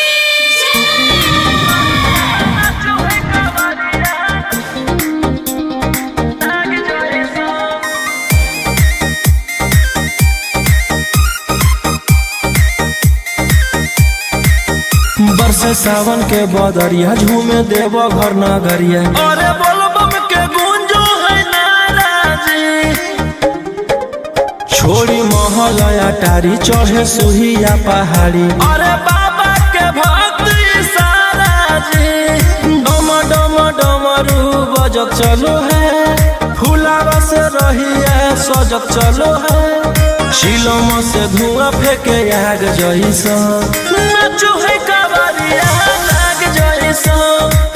[SPEAKER 1] बरसे सावन के बदरिया झूमे देव घर नगरिया अरे बोलो बम के गूंजो है नाराजी छोड़ी महल अटारी चढ़े सुहिया पहाड़ी अरे बाबा के भक्त सारा जी डम डम डमरू बजत चलो है फुलावा से रहिया सजत चलो है शिलम से धुआं फेंके आग जैसा नाचो है कावरिया नाग जैसा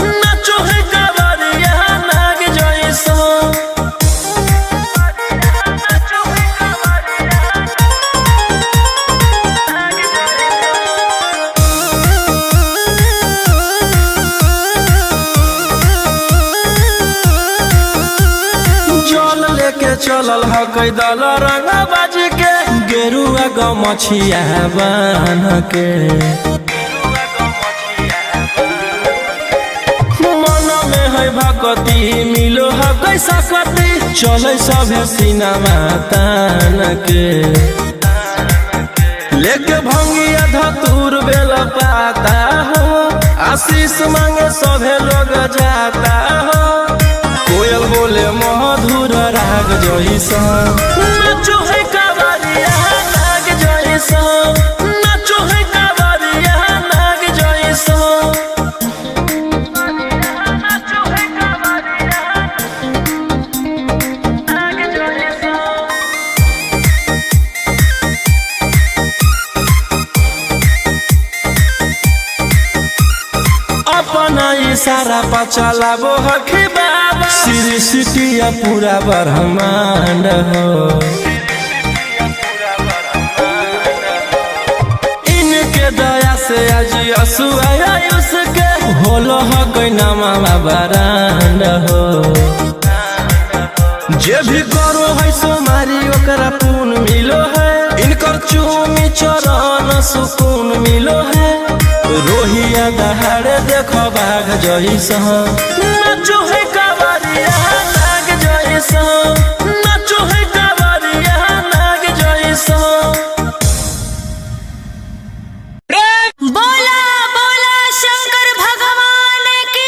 [SPEAKER 1] नाचो है कावरिया नाग जैसा जल लेके चलल ह कैदल रंग बाज के गेरुआ गमछिया बान के मन में है भक्ति मिलो है कैसा कति चले सभे सिनेमा तान के लेके भंगिया धतूर बेल पाता हो आशीष मांगे सभे लोग जाता हो कोयल बोले मधुर राग जैसा नाचो है कावरिया नाग जैसा नाचो है कावरिया नाग जैसा अपना इशारा पर चलाबो हखी बाबा श्री सिटिया पूरा ब्रह्मांड हो इनके दया से आज असुआ उसके होलो हो कोई नामा बरांड हो जे भी करो है सोमारी ओकरा पुण्य मिलो है इनकर चूमी चरण सुकून मिलो है रोहिया दहाड़े देखो बाघ जैसा नाचो है कावरिया नाग जैसा नाचो है कावरिया नाग जैसा।
[SPEAKER 3] बोला बोला शंकर भगवान की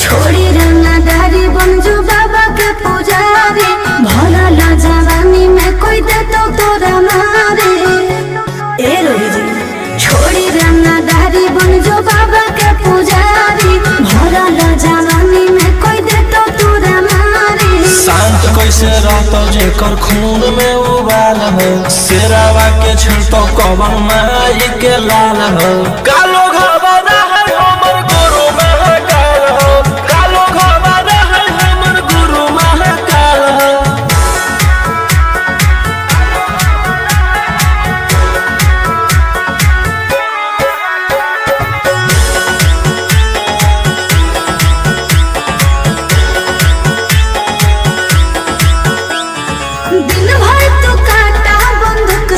[SPEAKER 3] छोड़ी रंगदारी बंजू बाबा के पुजारी भला ला जवानी में कोई दे तो तोरा मारे ए रोही जी छोड़ी रंगदारी बंजू बाबा के पुजारी भला ला जवानी में कोई दे तो तोरा मारे
[SPEAKER 1] शांत कैसे रहतो जेकर खून में उबाल हो शेरावा के छिड़तो कवन माई के लाल हो कालो घबरा है हमर गुरु महाकाल हो कालो घबरा है हमर गुरु महाकाल हो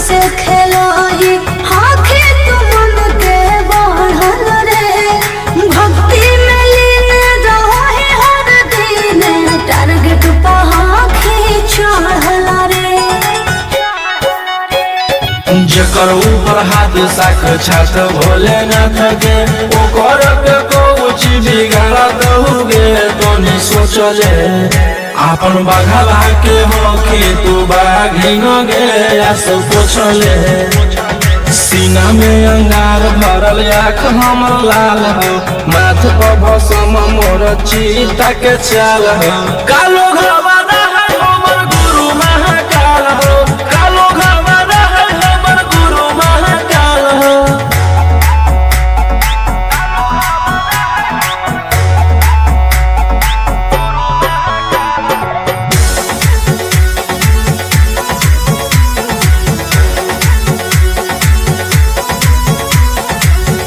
[SPEAKER 3] से खेलोही हाथी तू मन के बढ़ल रे भक्ति में लीन रहोही हर दिन टारगेट पहाखी चढ़ल रे
[SPEAKER 1] जकर ऊपर हाथ साक्षात भोलेनाथ के ओकर के कुछ बिगाड़ दहुगे तोनी सोचले आपन बघला के होके तू बाघिन गे आस पोछले सीना में अंगार भरल आँख हमर लाल हो माथ पर भसम मोर चीता के चाल हो कालो घरवाना है हमर गुरु महाकाल हो कालो घरवाना है हमर गुरु महाकाल हो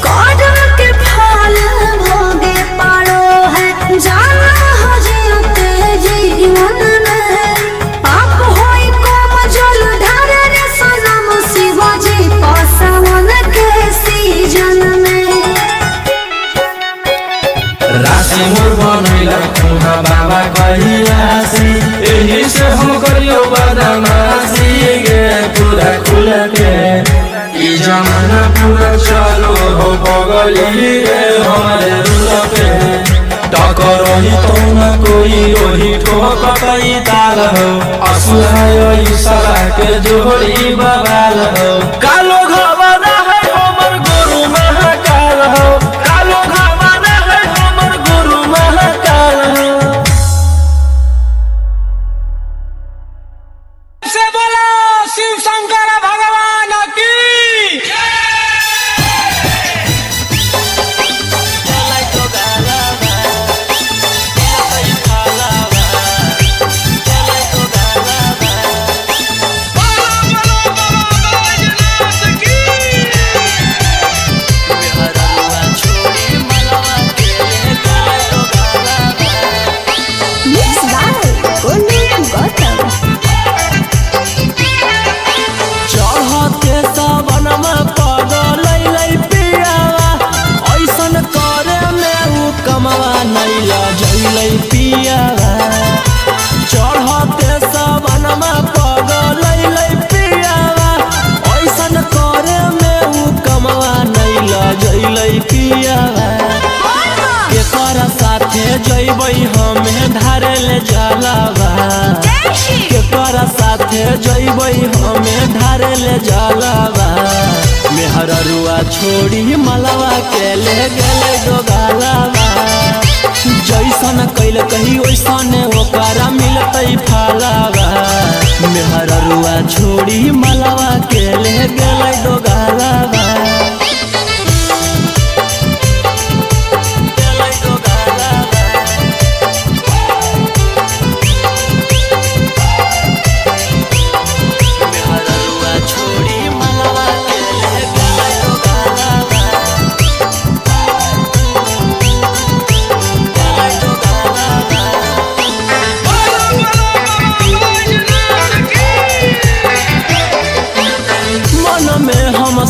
[SPEAKER 3] कदम के फल भोगे पारो है जाना हो जीते जीवन में पाप होई कम जल ढारे रे सनम शिवाजी पासवन के सीजन में
[SPEAKER 1] राशि मोर बनैला खुना बाबा कहियासी एही से हम करियो बदमाशी गे पूरा खुल के ई जमाना पूरा चलो हो बगली रे हमारे रुल पे टकरही तो न कोई ओही ठोकई ताल हो असुहाय ईशा के जोड़ी बवाल हो कालो घरवाना है हमर गुरु महाकाल हो कालो घरवाना है हमर गुरु महाकाल हो
[SPEAKER 4] से बोलो शिव शंकर भगवान की
[SPEAKER 2] चढ़ते सावनमा पगलै पियावा ऐसन करे में उ कमवा नैला जैलै पियावा चढ़ते सावनमा पगलै पियावा ऐसन करे में उ कमवा नैला जैलै पियावा केकर साथे जैबै हमें धारे ले जलावा केकर साथे जैबै हमें धारे ले जलावा मेहररुआ छोड़ी मलवा के ले गेले डोगालावा जैसन कैल कही वैसन ओकरा मिलतै फालावा मेहररुआ छोड़ी मलवा के ले गेले डोगालावा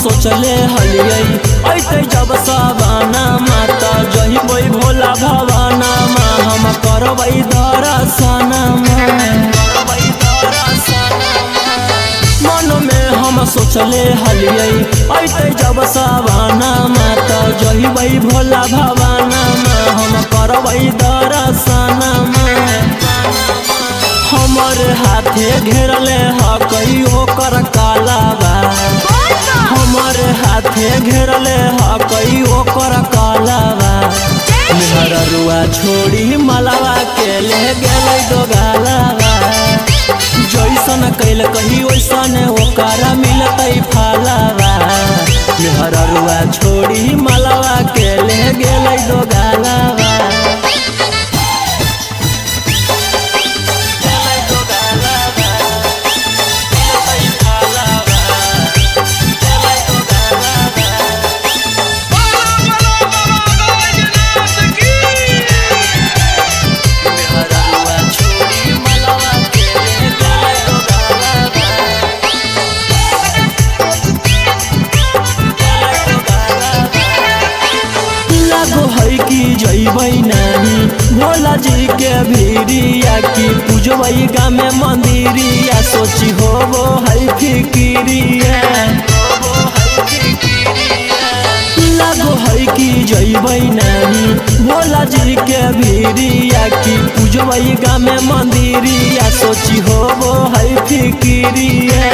[SPEAKER 2] सोचले हलियै ऐते जब सवाना माता जहिबै भोला भवाना मा हम करबै दर्शना मन में हम सोचले हलियै ऐते जब सवाना माता जहिबै भोला भवाना मा हम करबै दर्शना हमर हाथे घेरले हकई ओकर कालावा हमर हाथे घेरले हकई ओकर कालावा मेहररुआ छोड़ी मलावा के ले गेलै डोगालावा जैसन कैल कही वैसन ओकरा मिलतै फालावा मेहररुआ छोड़ी मलावा के ले गेलै डोगालावा जइबै नाही भोला जी के भीरिया की पूजबै गाँव में मंदिरिया सोची होबो है फिकिरिया लागो है कि जइबै नाही भोला जी के भीरिया की पूजबै गाँव में मंदिरिया सोची होबो है फिकिरिया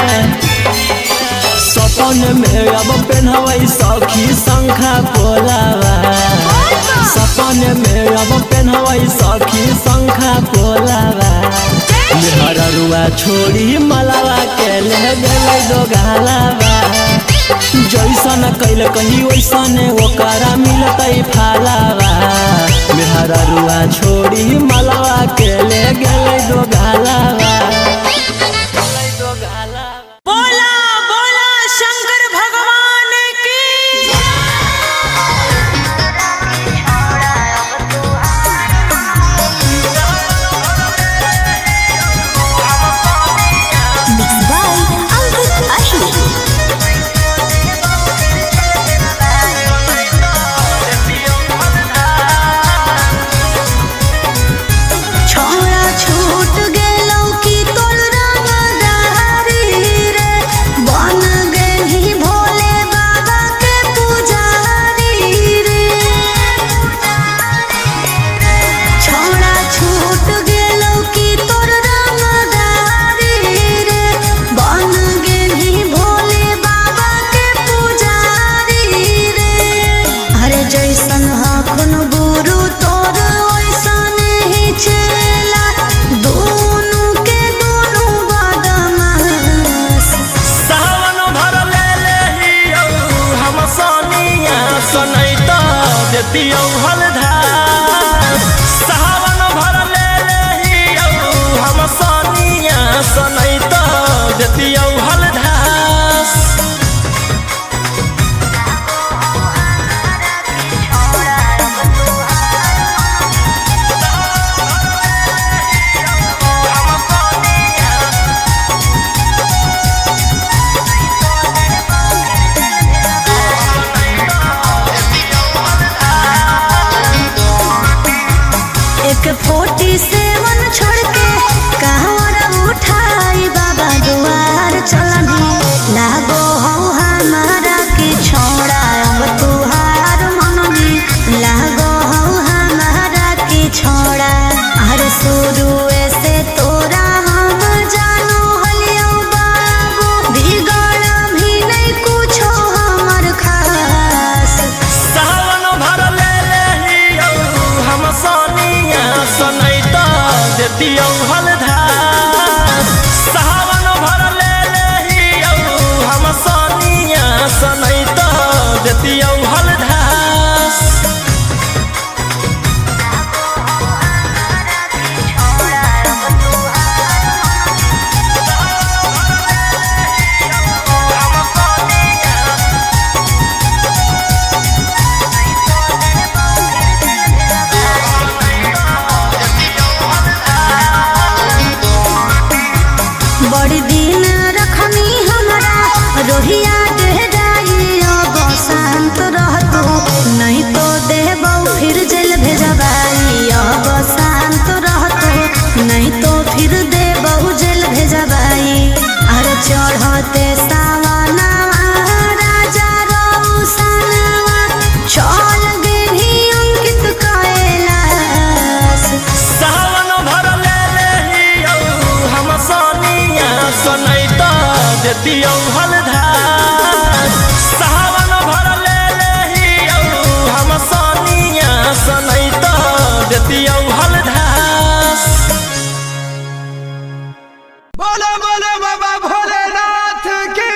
[SPEAKER 2] सपन में अब पेन्हबै सखी शंखा पोलावा सपन में अब पेन्हबै सखी शंखा पोलावा मेहररुआ छोड़ी मलावा के ले गेलै दो गालावा जैसन कैल कही वैसन ओकरा मिलतै फालावा मेहररुआ छोड़ी मलावा के ले गेलै दो गालावा
[SPEAKER 4] बोला बोला शंकर भगवान की
[SPEAKER 3] Mixed by Ankit Ashmi. छोड़ा छूट गेलौ कि तोर रंगदारी रे बन गेलही भोले बाबा के पुजारी रे छोड़ा छूट गेलौ कि तोर रंगदारी रे बन गेलही भोले बाबा के पुजारी रे अरे जैसन हखुन गुरु तोर ओइसन ही चला दोनों के दोनों बदमाश
[SPEAKER 2] सावन भर ले लेहियौ हम सोनिया सनैता देतियौ हलधार सावन भर ले लेहियौ हम सोनिया सनैता देतियौ हलधार
[SPEAKER 3] एक 47 छोड़ के कहवर उठाई बाबा दुआर चलनी लागो हो हमारा की छोड़ा अब तुहार मननी लागो हो हमारा की छोड़ा अरे शुरू से तोरा हम जानो हलियो बाबू बिगड़ भी नहीं कुछो हमर खास
[SPEAKER 2] सावन भर ले लेहियौ हम सोनिया सनैता देतियौ हलधार सावन भर ले लेहियौ हम सोनिया सनैता देतियौ हलधार
[SPEAKER 3] बड़ी दिन रखनी हमरा रोहिया डेराई अब शांत रहतू नहीं तो देबौ फिर जेल भेजबाई अब शांत रहतू नहीं तो फिर देबौ जेल भेजबाई अरे चढ़ते सावना राजा रौसनवा चल गेली अंकित कैलाश
[SPEAKER 2] सावन भर ले लेहियौ हम सोनिया सनैता देतियौ हलधार सावन भर ले लेहियौ हम सोनिया सनैता देतियौ हलधार
[SPEAKER 4] बोलो बोलो बाबा भोलेनाथ की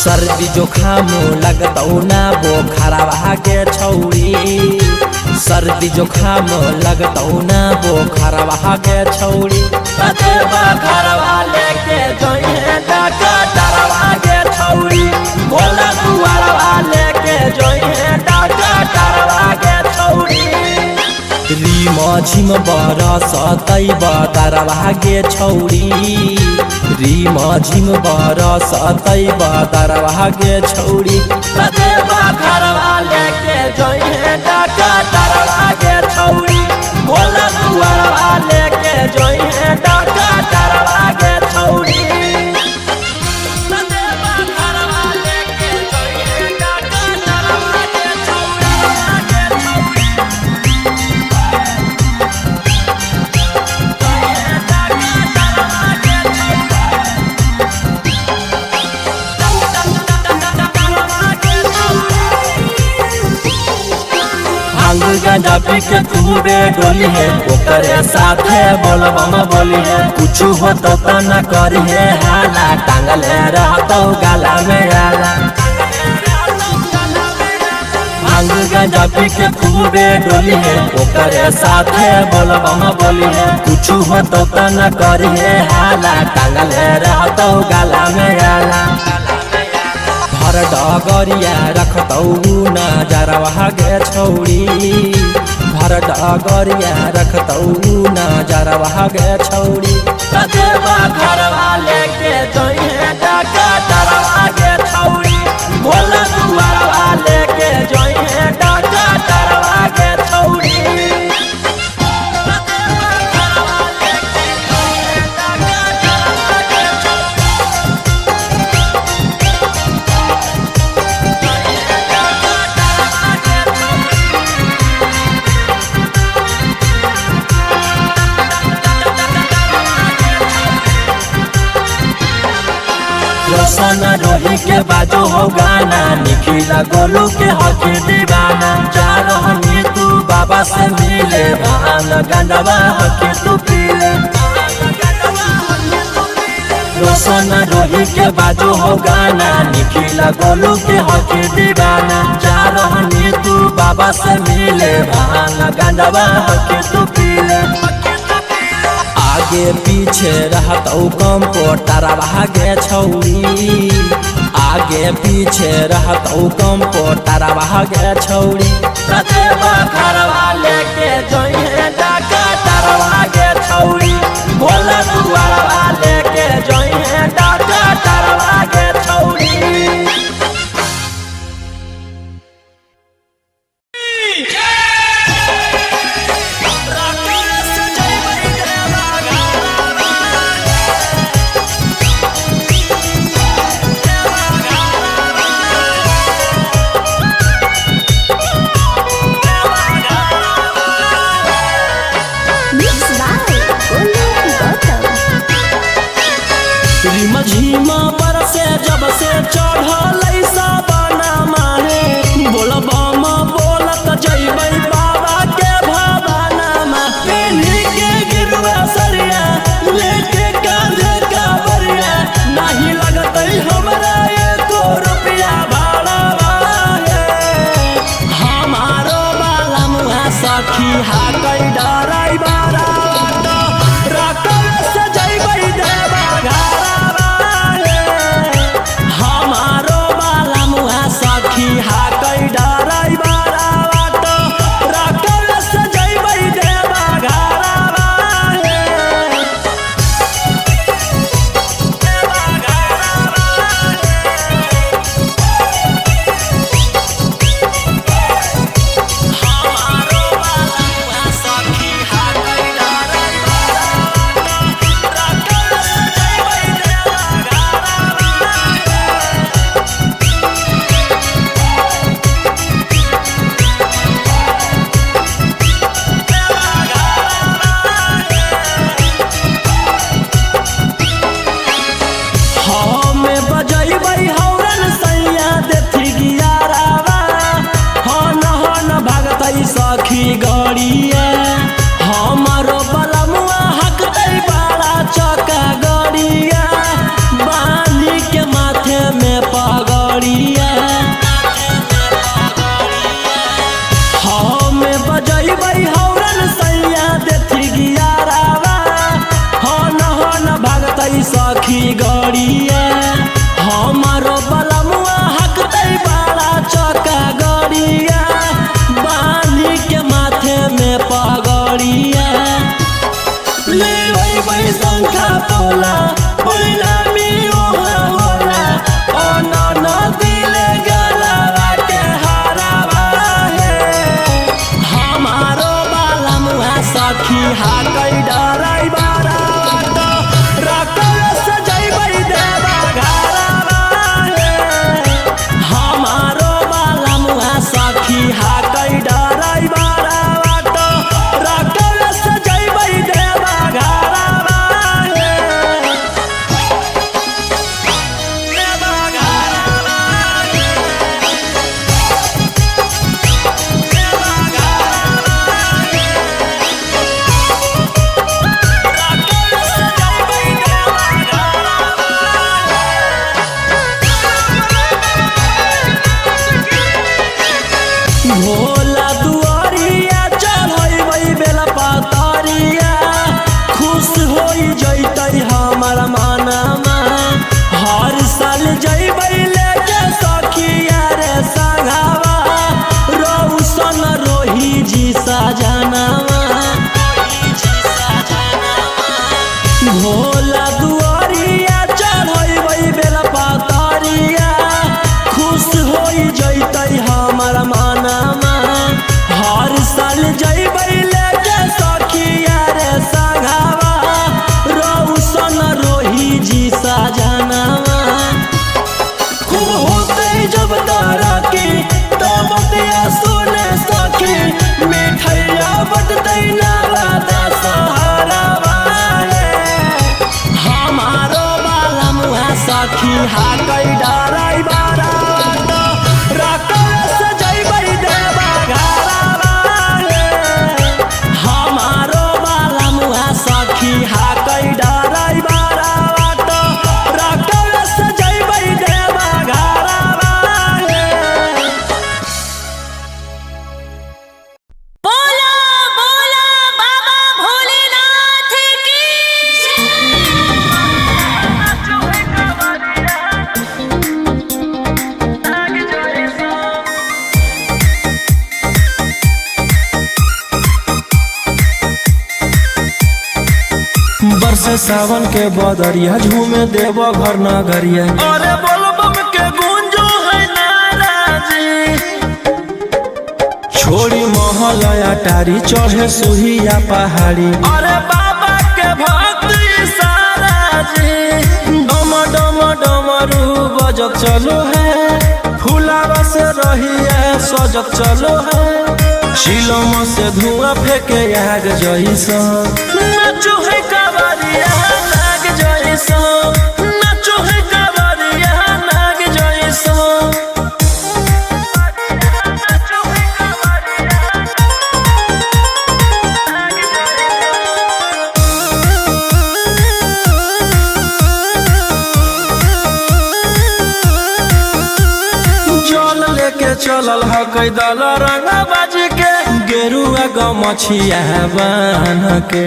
[SPEAKER 2] सर्दी जुखाम लगतौ ना बोखरवा के छौड़ी सर्दी जुखाम लगतौ ना बोखरवा के छौड़ी घरवा लेके जोइहे डॉक्टरवा के छौड़ी भोला दुआरवा लेके जोइहे डॉक्टरवा के छौड़ी रिम झिम बरसतै बदरवा के छौड़ी रिम झिम बरसतै बदरवा के छौड़ी घरवा लेके जोइहे डॉक्टरवा के छौड़ी भोला दुआरवा लेके जोइहे डॉक्टरवा के छौड़ी गांजा पी के खूबे डोली है ओकरे साथे बोलबम बोली है कुछ हो तो न करी है हाला टांगले रहतो गाला में आला भांग गांजा पी के खूबे डोली है ओकरे साथे बोलबम बोली है कुछ हो तो न करी है हाला टांगले रहतो गाला में आला भर डगरिया रखतौ नजरवा के छौड़ी भर डगरिया रखतौ नजरवा के छौड़ी घरवा लेके जोइहे डॉक्टरवा के छौड़ी भोला दुआरवा लेके जोइहे डॉक्टरवा के छौड़ी रोशन रोही के बाजो हो गाना निखिला गोलू के हकी दीवाना जा रहनी तू बाबा से मिले भान गंडवा हकी तू पीले रोशन रोही के बाजो हो गाना निखिला गोलू के हकी दीवाना जा रहनी तू बाबा से मिले भान गंडवा हकी तू पीले आगे पीछे रहतौ कंपोटरवा के छौड़ी आगे पीछे रहतौ कंपोटरवा के छौड़ी घरवा लेके जोइहे डॉक्टरवा के छौड़ी भोला दुआरवा लेके जोइहे डॉक्टरवा के छौड़ी झिमा बरसे जब से चढ़ल साबना माहे बोलबम बोलत जइबै बाबा के भवाना में पेन्ही के गिरवा सरिया लेके कांधे कावरिया नहीं लगतै हमरा एको रुपया भाड़ा हमारो बाला मुहा सखी हाकै डराई बारा हमारो गड़िया हमारो बलमुआ हकतै बड़ा चौका गड़िया बांधी के माथे में पगड़िया ले वही शंखा पोला परिणामी ओहा होला अनन दिले गलवा के हरावा है हमारो बलमुआ सखी हाकै डराई बारा रकल सजैबै देवा घरवा है हमारो बलमुआ सखी हाकै डराई बारा रकल सजैबै देवा घरवा है देवा घरवा है देवा भोला दुआरिया चढ़ैबै बेला पतरिया खुश होई जैतै हमर मनमा हर साल जैबै लेके सखिया रे संघवा रौशन रोही जी सजनवा भोला दुआरिया चढ़ैबै बेला पतरिया खुश होई जैतै हमर मनमा हर साल जैबै लेके सखिया रे संघवा रौशन रोही जी सजनवा खूब होतै जब तरक्की तब दिया सुने सखी मिठैया बटतै नवादा सहरवा है हमारो बलमुआ सखी हाकै डराई बारा रकल सजैबै देवा घरवा है हमारो बलमुआ सखी हाकै डराई बारा रकल सजैबै देवा घरवा है
[SPEAKER 3] बोला बोला बाबा भोलेनाथ की
[SPEAKER 1] बरसे सावन के बदरिया झूमे देव घर नगरिया अरे बोलो बम के गूंजो है नाराजी छोड़ी महल अटारी चढ़े सुहिया पहाड़ी अरे बाबा के भक्ति सारा जी डम डम डमरू बजत चलो है फुलावा से रहिया सजत चलो है शिलम से धुआं फेंके आग जैसा नाचो है कावरिया नाग जैसा नाचो है कावरिया नाग जैसा नाचो है कावरिया नाग जैसा जल लेके चलल ह कैदल रंग बाज के गेरुआ गमछिया बान के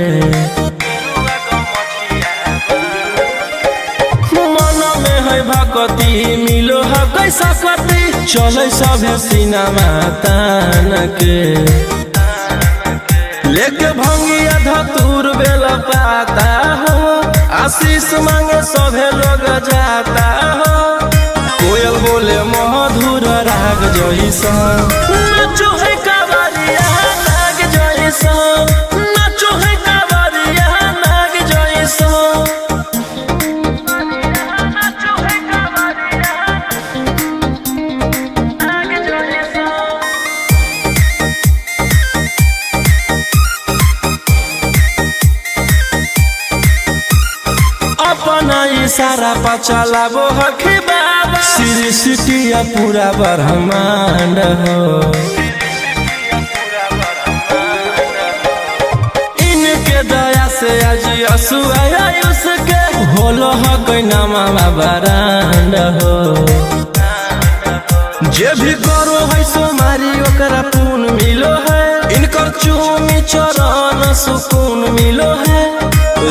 [SPEAKER 1] मन में है भक्ति मिलो है कैसा कति चले सभे सिनेमा तान के लेके भंगिया धतूर बेल पाता हो आशीष मांगे सभे लोग जाता हो कोयल बोले मधुर राग जैसा नाचो है कावरिया नाग जैसा नाचो है कावरिया नाग जैसा नाचो है कावरिया नाग जैसा अपना इशारा पर चलाबो हखी बाबा सृष्टिया पूरा ब्रह्मांड हो इनके दया से आज आयुष के होलो ह कोई नामा बरांड हो जे भी करो है सोमारी ओकरा पुण्य मिलो है इनकर चूमी चरण सुकून मिलो है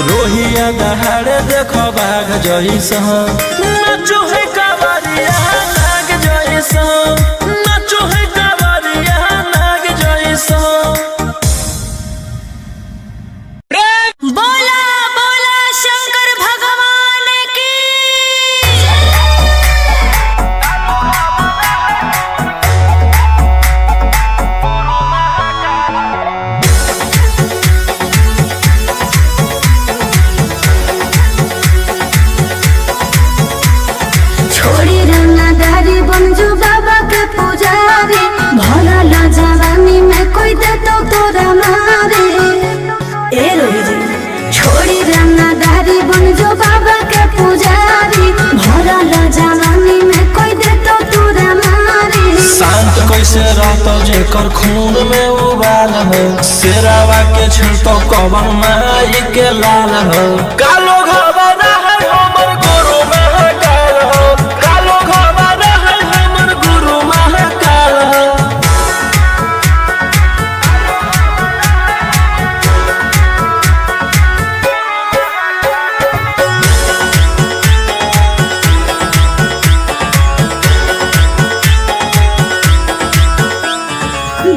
[SPEAKER 1] रोहिया दहाड़े देखो भाग नाग जैसा
[SPEAKER 2] नाचो है कावरिया नाग जैसा नाचो है कावरिया नाग जैसा।
[SPEAKER 3] बोला बोला शंकर भगवान की। छोड़ी रंगदारी बन जो बाबा के पुजारी, भला ला जवानी में कोई दे तो तोरा मारे। ए रोही जी छोड़ी रंगदारी बन जो बाबा के पुजारी, भला ला जवानी में कोई दे तो तोरा मारे।
[SPEAKER 1] शांत कैसे रहतो जेकर खून में उबाल हो, शेरावा के छिड़तो कवन माई के लाल हो। कालो घबरा है हमर गुरु महाकाल हो, कालो घबरा है हमर गुरु महाकाल हो।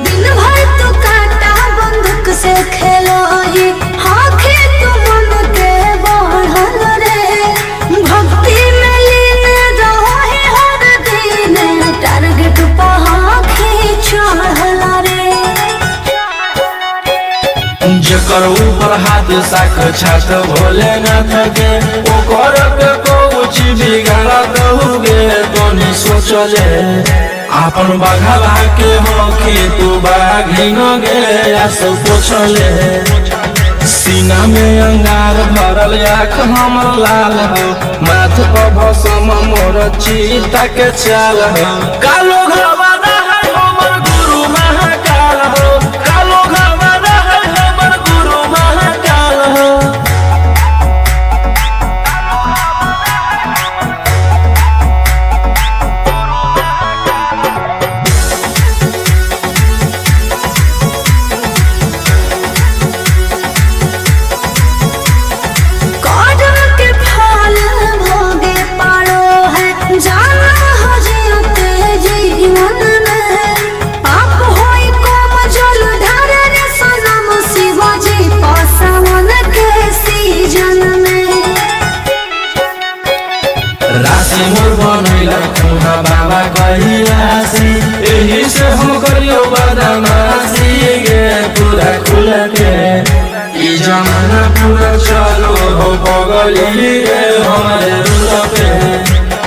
[SPEAKER 3] दिन भर तो काटा बंदूक से खेलो ही, आँखें तो मन के बढ़ल रे। भक्ति में लीन रहो ही हर दिन, टारगेट पर आँखें चढ़ल रे।
[SPEAKER 1] जेकर ऊपर हाथ साक्षात भोलेनाथ के, ओकर के कुछ बिगाड़ दहुगे तोनी सोचले। आपन बघला के होखी तू बाघिन गे आस पोछले। सीना में अंगार भरल आँख हमर लाल हो, माथ पर भसम मोर चीता के चाल हो। कालो घबरा है हमर गुरु महाकाल हो, कालो घबरा है हमर गुरु महाकाल हो।
[SPEAKER 3] कौन के फल भोगे पारो है, जाना हो जियते जीवन में। पाप होई कम जल ढारे रे सनम शिवाजी, पासवन के सीजन में।
[SPEAKER 1] राशि मोर बनैला खुना बाबा कहिलासी, एही से हम करियो बदमाशी गे पूरा खुल के। ई जमाना पूरा चलो हो बगली रे हमारे रूल पे।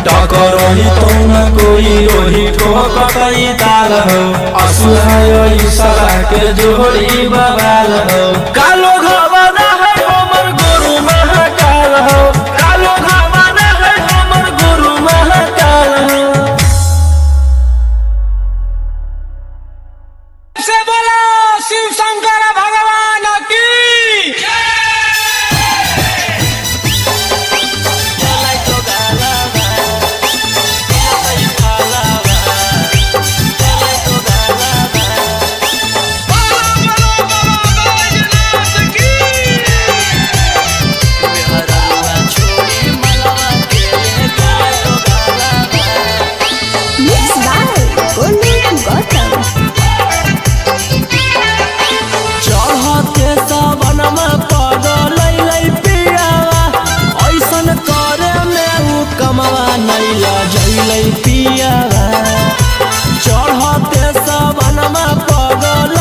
[SPEAKER 1] टकरही तो न कोई ओही ठोकतई ताल हो, असुहाय सला के जोड़ी बवाल हो। कालो घबरा है हमर गुरु महाकाल हो, कालो घबरा है हमर गुरु महाकाल हो।
[SPEAKER 4] से बोला शिव शंकर भगवान की।
[SPEAKER 2] चढ़ते सावनमा पगल पियावा, ऐसन करे में उ कमवा नैला जैलै पियावा। चढ़ते सावनमा पगल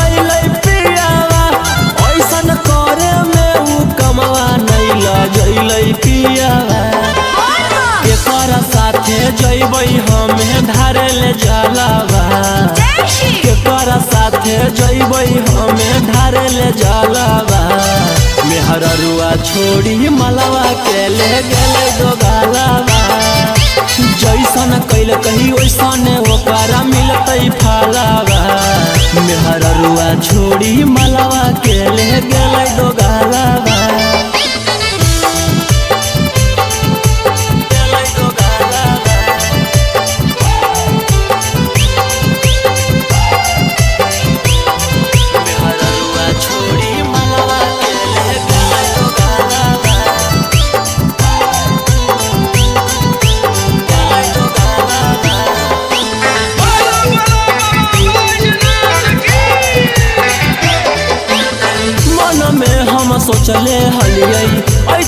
[SPEAKER 2] पियावा, ऐसन करे में उ कमवा नैला जैलै पियावा। केकरा साथे जैबै हमें धारे ले जलावा, केकरा साथे जैबै हमें धारे ले जलावा। मेहररुआ छोड़ी मलवा के ले गेले दोगालावा। जैसन कैल कही वैसन ओकरा मिलतै फलावा। मेहररुआ छोड़ी मलवा के ले गेले दोगालावा। छोड़ी मलवा के ले गेले दोगालावा। सोचले हलियै